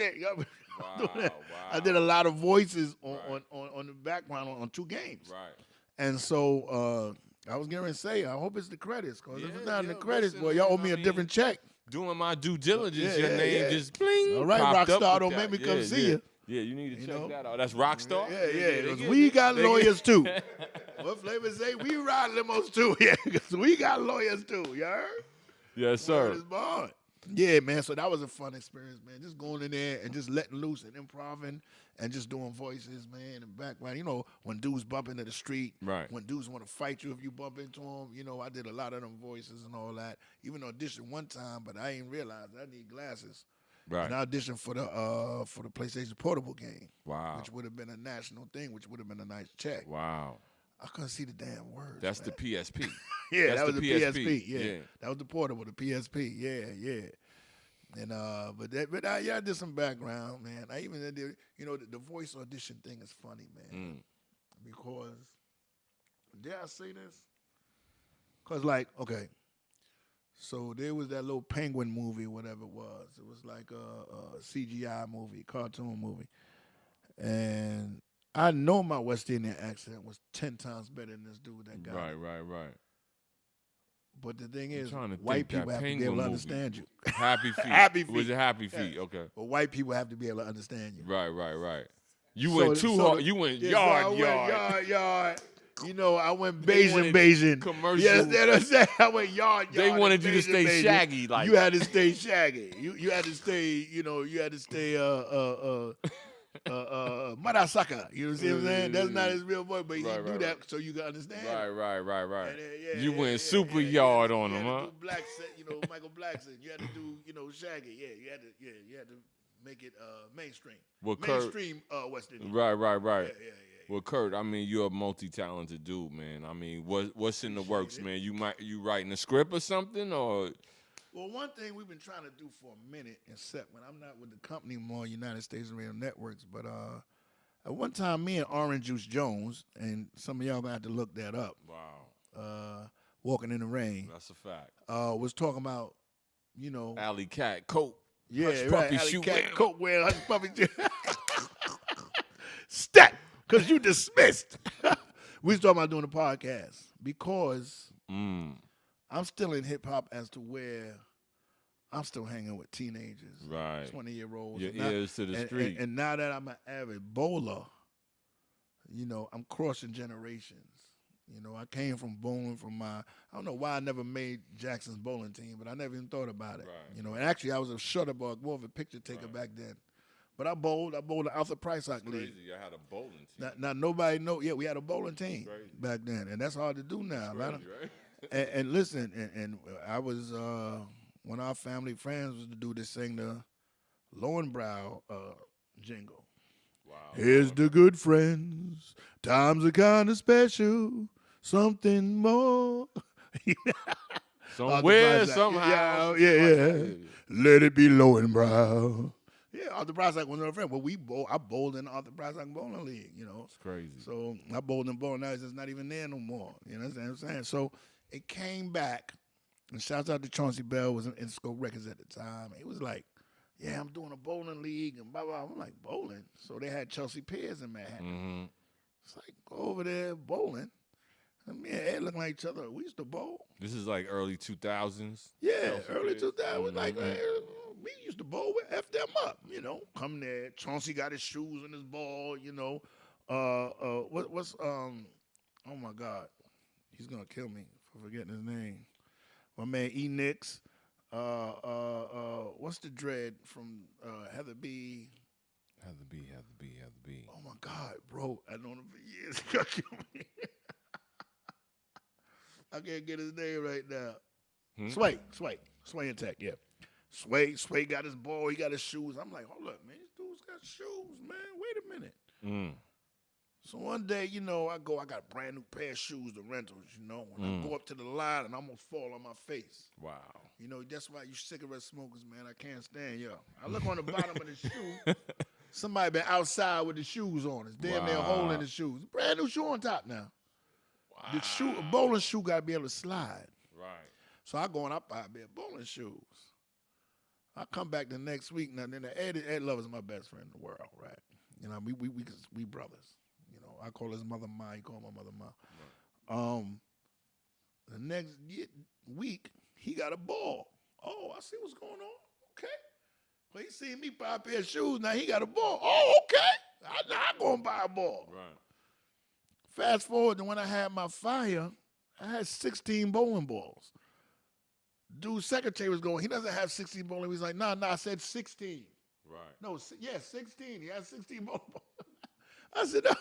did a lot of voices on the background on 2 games. Right. And so I was going to say, I hope it's the credits. Because if it's not in the credits, boy, y'all owe me a different check. Doing my due diligence, your name just bling. All right, popped up Rockstar, with don't make me that. come see you. Yeah, you need to check that out. That's Rockstar? Yeah. 'Cause we got lawyers too. What Flavor say? We ride limos too. Yeah, because we got lawyers too. You heard? Yes, sir. Yeah, man. So that was a fun experience, man. Just going in there and just letting loose and improvising and just doing voices, man, in the background. When dudes bump into the street, Right. When dudes want to fight you if you bump into them, I did a lot of them voices and all that. Even auditioned one time, but I ain't realized I need glasses. Right. And I auditioned for the PlayStation Portable game. Wow. Which would have been a national thing, which would have been a nice check. Wow. I couldn't see the damn words. That's man. the PSP. Yeah, That's that was the the PSP. Yeah. Yeah. That was the portable, the PSP. Yeah. And I did some background, man. I even did, the voice audition thing is funny, man. Because dare I say this? Because okay, so there was that little penguin movie, whatever it was. It was like a CGI movie, cartoon movie, and I know my West Indian accent was 10 times better than this dude that got it. Right. But the thing is, trying to white think, people that have to be Penguin able to movie. understand you. Happy Feet. Happy Feet. Was it Happy Feet? Okay. But white people have to be able to understand you. Right. You went too hard. You went yeah, yard. So I went yard. I went Bayesian. Commercial. Yes, you know what I'm saying? I went yard. They wanted you to stay Bayesian. shaggy, like you had to stay shaggy. You had to stay. You had to stay. Marasaka. You know what I'm saying? That's not his real voice, but he Right, do right, that right. so you can understand. Right. And then, You went super yard on him, You huh? had to do Black, Michael Blackson. You had to do, Shaggy. You had to make it mainstream. Well, Curt, Mainstream West Indian. right. Yeah. Well, Curt, I mean, you're a multi-talented dude, man. I mean, what's in the works, man? You writing a script or something, or? Well, one thing we've been trying to do for a minute, except when I'm not with the company more, United States Radio Networks, but at one time, me and Orange Juice Jones, and some of y'all gonna have to look that up. Wow. Walking in the Rain. That's a fact. Was talking about, Alley Cat, Cope. Yeah, Hush right. Puppy Alley shoot. Cat, Coke wearing Hush Puppy shoot. Stat, because you dismissed. We was talking about doing a podcast because I'm still in hip hop as to where I'm still hanging with teenagers, Right. 20-year-olds. Your ears to the street. And now that I'm an avid bowler, I'm crossing generations. I came from bowling I don't know why I never made Jackson's bowling team, but I never even thought about it. Right. And actually I was a shutterbug, more of a picture taker back then. But I bowled the Arthur Price League. Crazy, I had a bowling team. Now nobody know. Yeah, we had a bowling team Crazy. back then, and that's hard to do now. Crazy, right? And listen, and I was one of our family friends was the dude that sang the Lowenbrow jingle. Wow. Here's the good friends, times are kind of special, something more. Somewhere, somehow. Yeah. Let it be Lowenbrow. Yeah, Arthur Price was another friend. Well, I bowled in the Arthur Price Bowling League, It's crazy. So I bowled in bowling. Now it's just not even there no more. You know what I'm saying? So it came back, and shouts out to Chauncey Bell, was in Scope Records at the time. He was like, yeah, I'm doing a bowling league, and blah, blah. I'm like, bowling? So they had Chelsea Piers in Manhattan. Mm-hmm. It's like, go over there bowling. And me and Ed looking like each other. We used to bowl. This is like early 2000s. Yeah, Chelsea early Piers. 2000s. Like, we used to bowl with F them up, Come there. Chauncey got his shoes and his ball, oh my God. He's going to kill me for forgetting his name. My man E. Nicks. What's the dread from Heather B? Heather B. Oh my God, bro. I've known him for years. He's going to kill me. I can't get his name right now. Sway and Tech, yeah. Sway got his ball, he got his shoes. I'm like, hold up, man, this dude's got shoes, man. Wait a minute. So one day, I got a brand new pair of shoes, the rentals, when I go up to the line and I almost fall on my face. Wow. That's why you cigarette smokers, man, I can't stand y'all. I look on the bottom of the shoe, somebody been outside with the shoes on. It's damn near a hole in the shoes. Brand new shoe on top now. Wow. A bowling shoe got to be able to slide. Right. So I go and I buy a pair of bowling shoes. I come back the next week, and then Ed Love is my best friend in the world, right? We brothers. I call his mother Ma, he call my mother Ma. Right. The next week, he got a ball. Oh, I see what's going on. Okay. Well, he seen me buy a pair of shoes, now he got a ball. Oh, okay. I'm going to buy a ball. Right. Fast forward to when I had my fire, I had 16 bowling balls. Dude's secretary was going, he doesn't have 16 bowling. He's like, nah, I said 16. Right. No, 16. He has 16 bowling balls. I said, no.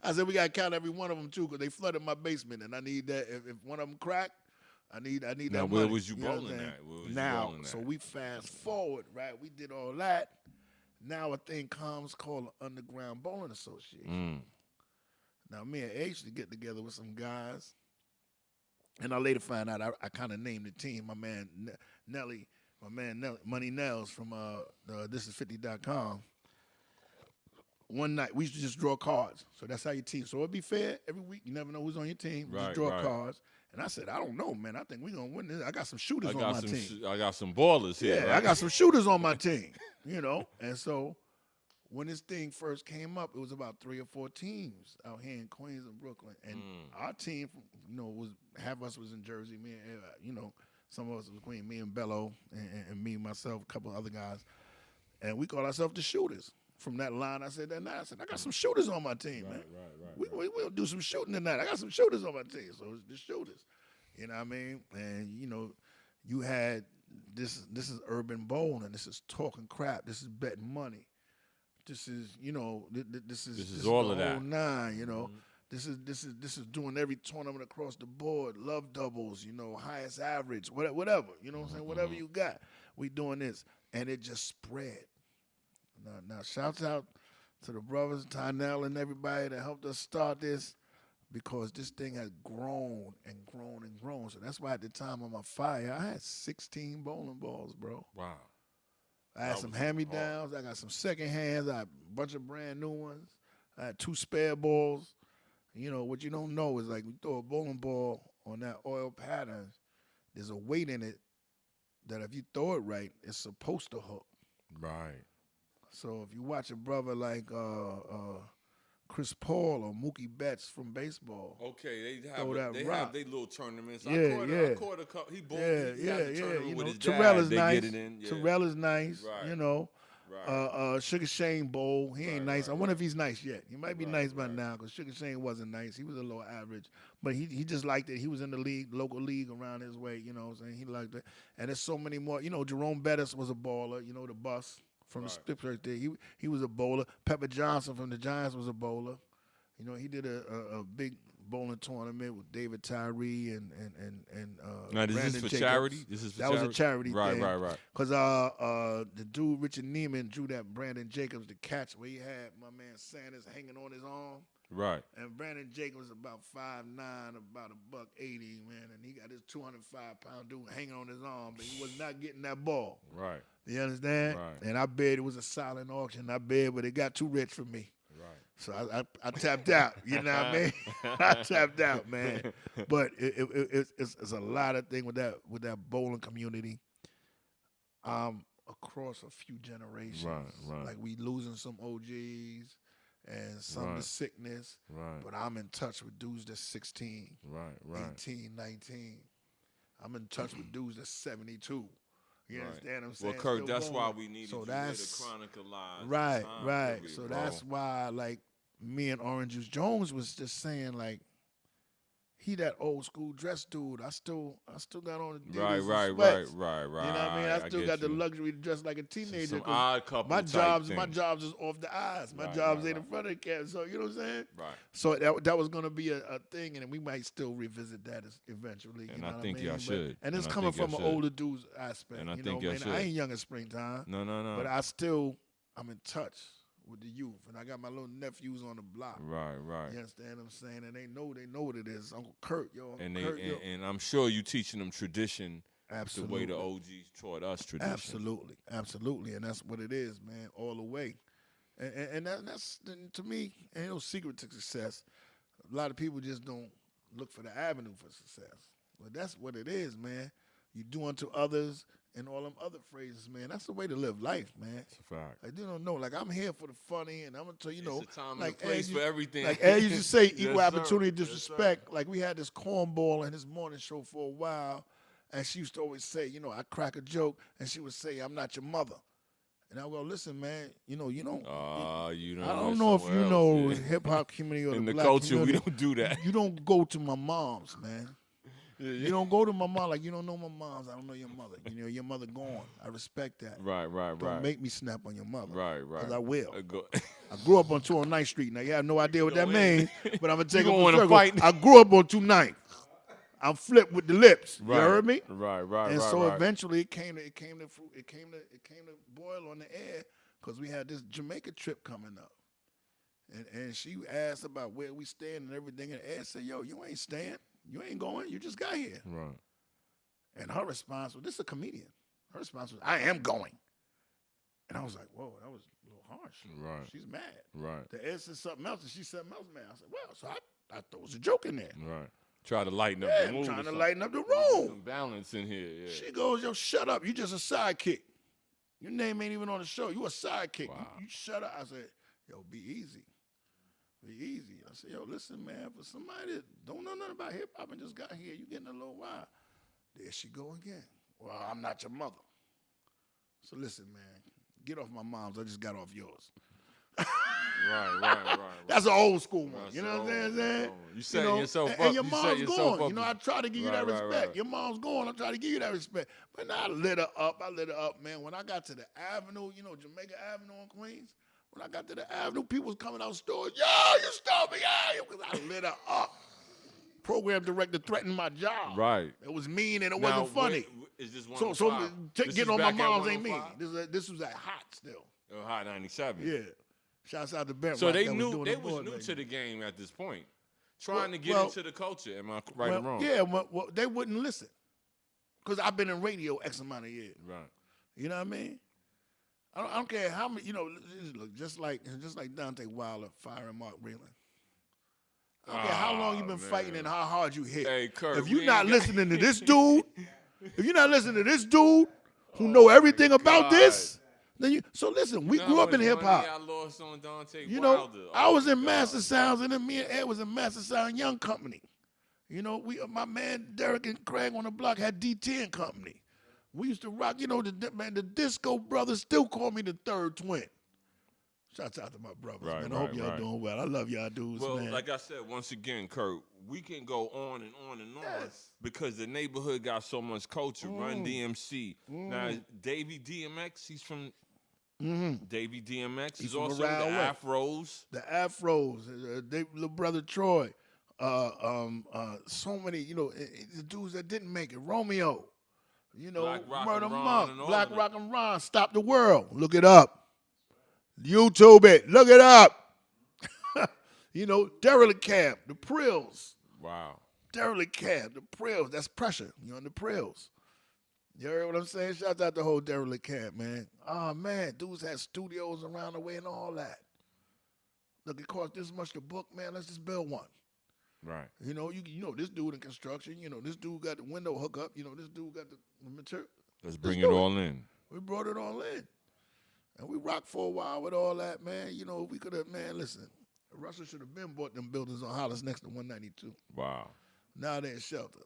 I said, we got to count every one of them, too, because they flooded my basement, and I need that. If one of them cracked, I need that money. Now, where was you bowling at? So we fast forward, right? We did all that. Now a thing comes called the Underground Bowling Association. Now, me and H to get together with some guys, and I later find out I kind of named the team. My man Nelly, Money Nels from ThisIs50.com. One night, we used to just draw cards. So that's how your team. So it'd be fair every week. You never know who's on your team. Just draw cards. And I said, I don't know, man. I think we're going to win this. I got some shooters on my team. I got some ballers here. Yeah, right? I got some shooters on my team, And so when this thing first came up, it was about 3 or 4 teams out here in Queens and Brooklyn. And our team, half of us was in Jersey. Me and, some of us was Queen, me and Bello, and me, myself, a couple of other guys. And we called ourselves the Shooters. From that line, I said that night. I said, I got some shooters on my team, man. Right. We'll do some shooting tonight. I got some shooters on my team. So it's the shooters. You know what I mean? And, you had this is urban bowling. This is talking crap. This is betting money. This is, you know, this is all the of that. whole nine, you know. This is doing every tournament across the board, love doubles, you know, highest average, whatever, you know what I'm saying? Whatever you got, we doing this. And it just spread. Now shouts out to the brothers, Tynell and everybody that helped us start this, because this thing has grown and grown and grown. So that's why at the time of my fire, I had 16 bowling balls, bro. Wow. I had some hand-me-downs. I got some second hands. I had a bunch of brand new ones. I had 2 spare balls. You know, what you don't know is like we throw a bowling ball on that oil pattern, there's a weight in it that if you throw it right, it's supposed to hook. Right. So if you watch a brother like Chris Paul or Mookie Betts from baseball. Okay, they Throw that have rock. their little tournaments. Yeah, I caught a couple. He bowled. He had a tournament You with know, his Terrell dad. is They nice. get it in. Yeah. Terrell is nice. Right. You know. Right. Sugar Shane Bowl, he ain't Right, nice. right, I wonder if he's nice yet. He might be Right, nice by right. now, because Sugar Shane wasn't nice. He was a little average, but he just liked it. He was in the league, local league around his way. You know what I'm saying? He liked it. And there's so many more. You know, Jerome Bettis was a bowler. You know, the bus from the Stips right there. He was a bowler. Pepper Johnson from the Giants was a bowler. You know, he did a big bowling tournament with David Tyree and Now, this Brandon is for Jacobs. charity? This is for That was a charity Right, thing. right. Because the dude, Richard Neiman, drew that Brandon Jacobs to catch where he had my man Sanders hanging on his arm. Right. And Brandon Jacobs about 5'9", about $180, man. And he got this 205-pound dude hanging on his arm, but he was not getting that ball. Right. You understand? Right. And I bet it was a silent auction. I bet, but it got too rich for me. Right. So I tapped out. You know what I mean? I tapped out, man. But it's a lot of things with that bowling community. Across a few generations. Right. Like we losing some OGs and some to sickness. Right. But I'm in touch with dudes that's 16, Right. 18, 19. I'm in touch with dudes that's 72. You understand what I'm saying? Well, Curt, Still that's going. why we needed So you that's to chronicleize right. period, So bro. that's why, like, me and Orange Juice Jones was just saying, like, he that old school dress dude. I still got on the Right. You know Right. what I mean? I still got the you. luxury to dress like a teenager. Some 'cause odd couple my type jobs is off the eyes. My Right, jobs right, ain't in front of the camera. So you know what I'm saying? Right. So that was gonna be a thing, and we might still revisit that eventually. You And know I what think I mean? y'all should. And it's And I coming think from y'all an should. older dude's aspect. And I you think know, y'all man, should. I ain't young in springtime. No. But I'm in touch with the youth, and I got my little nephews on the block. Right. You understand what I'm saying? And they know what it is. Uncle Curt, yo. And Kurt, yo. and I'm sure you teaching them tradition Absolutely. the way the OGs taught us tradition. Absolutely, and that's what it is, man, all the way. And that's to me, ain't no secret to success. A lot of people just don't look for the avenue for success, but that's what it is, man. You do unto others, and all them other phrases, man. That's the way to live life, man. It's a fact. Like, you don't know. Like, I'm here for the funny, and I'm gonna tell you, know, It's a time and like a place for everything. Like Ed used to say, Yes, equal sir. opportunity, Yes, disrespect. Like, we had this cornball in his morning show for a while, and she used to always say, you know, I crack a joke, and she would say, I'm not your mother. And I would go, listen, man, you don't. You know. I don't know if you know hip hop community or in the the black culture, community. we don't do that. You don't go to my mom's, man. You don't go to my mom like you don't know my mom's. I don't know your mother. You know your mother gone. I respect that. Right. Don't make me snap on your mother. Right. Because I will. Go. I grew up on 209th Street. Now you have no idea what that go means, but I'm gonna take You it gonna for wanna circle. fight. I grew up on 209th. I'm flipped with the lips. Right. You heard me? Right. And so right. eventually it came to boil on the air because we had this Jamaica trip coming up. And she asked about where we stand and everything, and Ed said, yo, you ain't staying. You ain't going. You just got here. Right. And her response was, this is a comedian. Her response was, I am going. And I was like, whoa, that was a little harsh. Right. She's mad. Right. The Ed said something else, and she said something else mad. I said, well, so I thought it was a joke in there. Right. Try to lighten up Yeah, the I'm mood. trying or to something. lighten up the Get room. some balance in here. Yeah. She goes, yo, shut up. You just a sidekick. Your name ain't even on the show. You a sidekick. Wow. You shut up. I said, yo, be easy. Be easy. I said, yo, listen, man, for somebody that don't know nothing about hip-hop and just got here, you getting a little wild. There she go again. Well, I'm not your mother. So listen, man, get off my mom's. I just got off yours. Right. That's an old school one. That's you know what I'm old, saying? You setting yourself up. And your You set mom's yourself gone. up You know, I try to give you that Right, respect. right. Your mom's gone. I try to give you that respect. But now I lit her up, man. When I got to the Avenue, you know, Jamaica Avenue in Queens, When I got to the Avenue, people was coming out stores. Yo, you stole me. Yeah, because I lit her up. Program director threatened my job. Right. It was mean and it Now, wasn't funny. Is this So 105? getting on my mom's ain't mean. This was at Hot still. Oh, Hot 97. Yeah. Shouts out to Ben. So they that knew they the was board, new baby. to the game at this point, trying to get well, into the culture. Am I right or wrong? Yeah, well, they wouldn't listen because I've been in radio X amount of years. Right. You know what I mean? I don't care how many. You know, look, just like Dante Wilder firing Mark Breland. I don't care how long you've been fighting and how hard you hit. Hey, Curt, if you're not listening to this dude, who know everything about this, then you. So listen, we grew up in hip hop. I lost on Dante You Wilder. know, I was in Master Sounds, and then me and Ed was in Master Sound Young Company. You know, my man Derek and Craig on the block had D10 Company. We used to rock. You know, the Disco Brothers still call me the third twin. Shouts out to my brothers, man. I hope y'all doing well. I love y'all dudes, man. Well, like I said, once again, Curt, we can go on and on and on because the neighborhood got so much culture. Run DMC. Now, Davey DMX, he's from Davey DMX. He's also the Afros. The Afros. Little brother Troy. So many, you know, the dudes that didn't make it. Romeo. You know, Murder Monk. Black Rock and Ron. Stop the World. Look it up. YouTube it. Look it up. You know, Derelict Cab, the Prills. Wow. Derelict Cab, the Prills. That's pressure. You on the Prills. You heard what I'm saying? Shout out the whole Derelict Cab, man. Oh, man. Dudes had studios around the way and all that. Look, it cost this much to book, man. Let's just build one. Right. You know, you know, this dude in construction. You know, this dude got the window hookup. You know, this dude got the material. Let's bring it all in. We brought it all in. And we rocked for a while with all that, man. You know, we could have, man, listen. Russell should have been bought them buildings on Hollis next to 192. Wow. Now they're in shelter.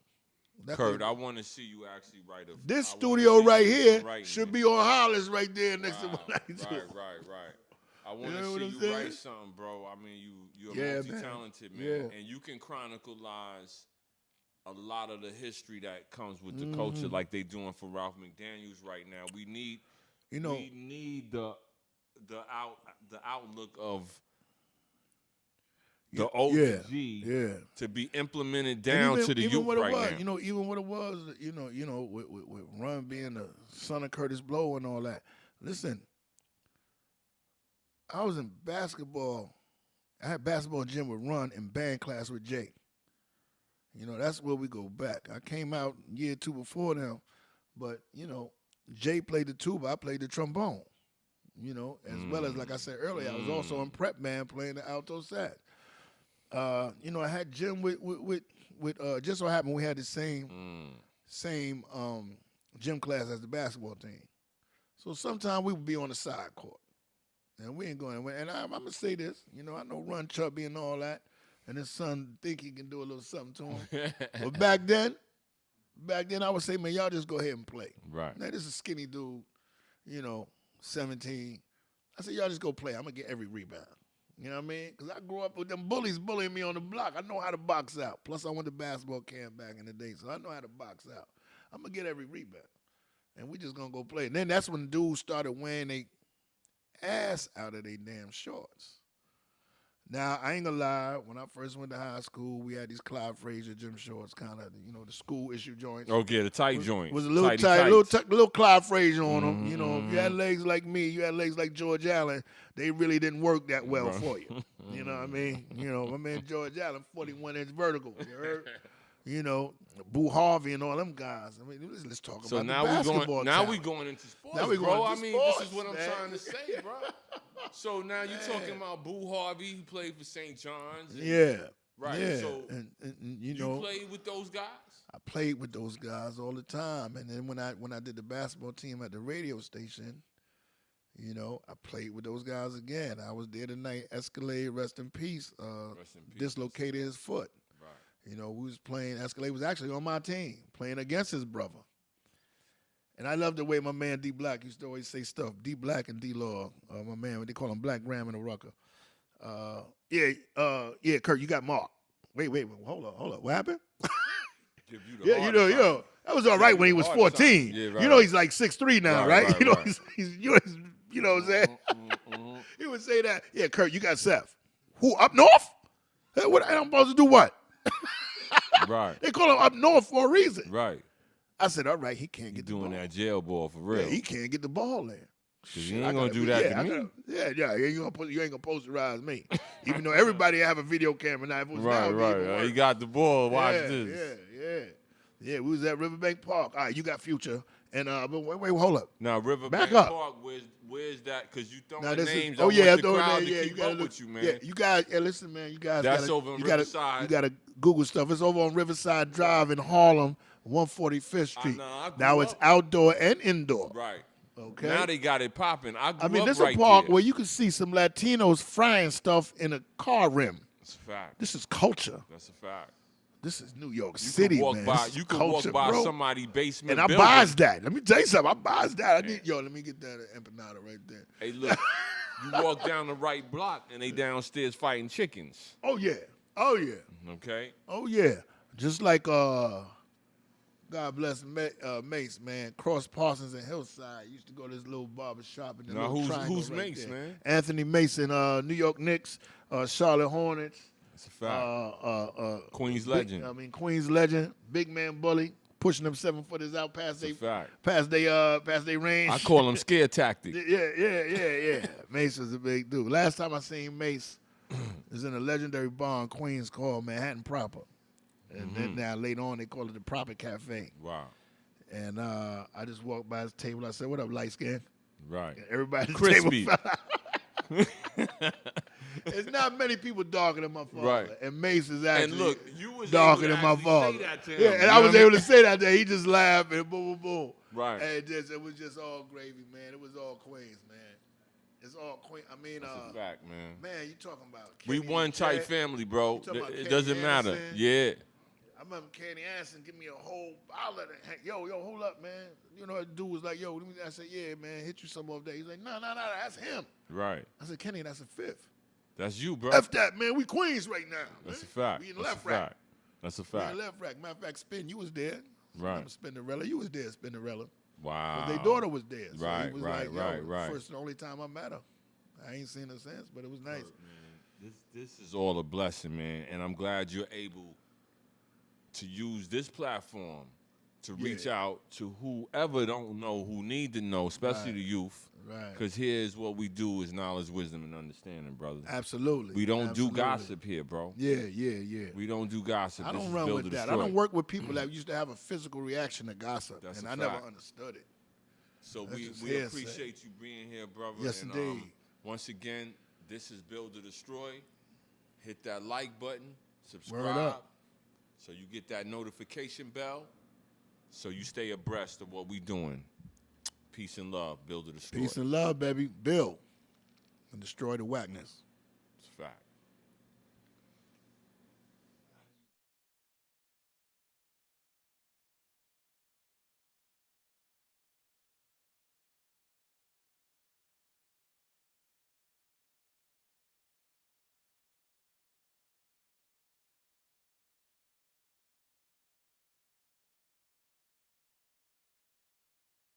Curt, I want to see you actually write a... This studio right here should be on Hollis right there next to 192. Right. I want to see you write something, bro. I mean, you're multi-talented, man. And you can chronicleize a lot of the history that comes with the culture like they doing for Ralph McDaniels right now. We need... You know, we need the outlook of the OG to be implemented down to the youth right now. You know, even what it was, you know, with Run being the son of Curtis Blow and all that. Listen, I was in basketball. I had basketball gym with Run and band class with Jay. You know, that's where we go back. I came out year 2 before them, but you know. Jay played the tuba, I played the trombone, you know, as well as, like I said earlier, I was also in prep band playing the alto sax. You know, I had Jim with just so happened we had the same gym class as the basketball team. So sometimes we would be on the side court, and we ain't going, and I'm going to say this, you know, I know Run Chubby and all that, and his son think he can do a little something to him. But back then, I would say, man, y'all just go ahead and play. Right. Now, this is a skinny dude, you know, 17. I said, y'all just go play. I'm going to get every rebound. You know what I mean? Because I grew up with them bullies bullying me on the block. I know how to box out. Plus, I went to basketball camp back in the day, so I know how to box out. I'm going to get every rebound. And we just going to go play. And then that's when dudes started wearing their ass out of their damn shorts. Now, I ain't gonna lie, when I first went to high school, we had these Clyde Frazier gym shorts, kind of, you know, the school issue joints. Okay, the tight joints. Was a little tight, little Clyde Frazier on them. You know, if you had legs like me, you had legs like George Allen, they really didn't work that well for you. You know what I mean? You know, my man George Allen, 41-inch vertical, you heard? You know, Boo Harvey and all them guys. I mean, let's talk about the basketball. Now we going into sports, now we bro. Going into this sports, is what I'm man. trying to say, bro. So now you're talking about Boo Harvey, who played for St. John's. Right. Yeah. So and you know, played with those guys? I played with those guys all the time. And then when I did the basketball team at the radio station, you know, I played with those guys again. I was there tonight. Escalade, rest in peace. Dislocated his foot. Right. You know, we was playing. Escalade was actually on my team, playing against his brother. And I love the way my man D Black used to always say stuff. D Black and D Law, my man, they call him Black Graham and the Rucker. Curt, you got Mark. Wait, hold on. What happened? You know, that was all right when he was 14. Yeah, right. You know, he's like 6'3" now, right? You know, he's you know what I'm saying? He would say that. Yeah, Curt, you got Seth. Who, up north? Hey, what, I'm supposed to do what? Right. They call him up north for a reason. Right. I said, all right, he can't get the Doing ball. that jail ball for real. Yeah, he can't get the ball there. Cause you ain't gonna do that to me. You ain't gonna posterize me. Even though everybody have a video camera now. If it was now, it'd be even worse. He got the ball. Watch this. Yeah. We was at Riverbank Park. All right, you got Future. And but wait, hold up. Now Riverbank Back up. Park, where's that? Cause you throwing Now, names. oh I yeah, want the crowd to keep you gotta up look, with you, man. Yeah, you guys. Yeah, listen, man. You guys. That's gotta, over on you gotta, Riverside. You gotta Google stuff. It's over on Riverside Drive in Harlem, 145th Street. I grew Now it's up. outdoor and indoor. Right. Okay. Now they got it popping. I I mean, up this right a park there. where you can see some Latinos frying stuff in a car rim. That's a fact. This is culture. That's a fact. This is New York You City, can walk man. by. This is You can culture, walk by bro. somebody's basement. And I building. buys that. Let me tell you something. I buys that. Let me get that empanada right there. Hey, look. You walk down the right block and they downstairs fighting chickens. Oh yeah. Oh yeah. Okay. Oh yeah. Just like God bless Mace, man. Cross Parsons and Hillside used to go to this little barber shop in the Now, little triangle who's right Mace, there. man? Anthony Mason, New York Knicks, Charlotte Hornets. That's a fact. Queens legend. Queens legend. Big man bully, pushing them 7-footers out past they range. I call him scare tactic. Yeah. Mace was a big dude. Last time I seen Mace was in a legendary bar in Queens called Manhattan Proper. And then now later on they call it the Proper Cafe. Wow. And I just walked by his table. I said, "What up, light skin?" Right. And everybody at the Crispy. table. There's not many people darker than my father. Right. And Mace is actually And look, you was darker able than to my actually father. say that to him. Yeah, and You I know was what able mean? to say that to him. He just laughed and boom, boom, boom. Right. And it was just all gravy, man. It was all Queens, man. It's all Queens. I mean, That's a fact, man. man, you talking about We Kenny one and tight Ted. family, bro. You talking about It Kenny doesn't matter. Anderson? Yeah. I remember Kenny Anderson give me a whole bottle of that. Yo, hold up, man. You know, that dude was like, yo, I said, yeah, man, hit you some off that. He's like, no, that's him. Right. I said, Kenny, that's a fifth. That's you, bro. F that, man. We Queens right now. That's man. a fact. We in That's left a rack. fact. That's a We in fact. left rack. Matter of fact, Spin, you was there. Right. Remember Spinderella? You was there, Spinderella. Wow. But their daughter was there. So Right, he was right, like, yo, right. First and only time I met her. I ain't seen her since, but it was nice. Man, this is all a blessing, man, and I'm glad you're able to use this platform to reach out to whoever don't know, who need to know, especially the youth. Right. Because here's what we do is knowledge, wisdom, and understanding, brother. Absolutely. We don't Absolutely. do gossip here, bro. Yeah. We don't do gossip. I This don't is run build with or that. I destroy. don't work with people that used to have a physical reaction to gossip, That's and a I never fact. understood it. So That's we just hearsay. appreciate you being here, brother. Yes, and, indeed. Once again, this is Build or Destroy. Hit that like button, subscribe, Word up. so you get that notification bell, so you stay abreast of what we doing. Peace and love, Build or Destroy. Peace and love, baby. Build and destroy the whackness. It's a fact.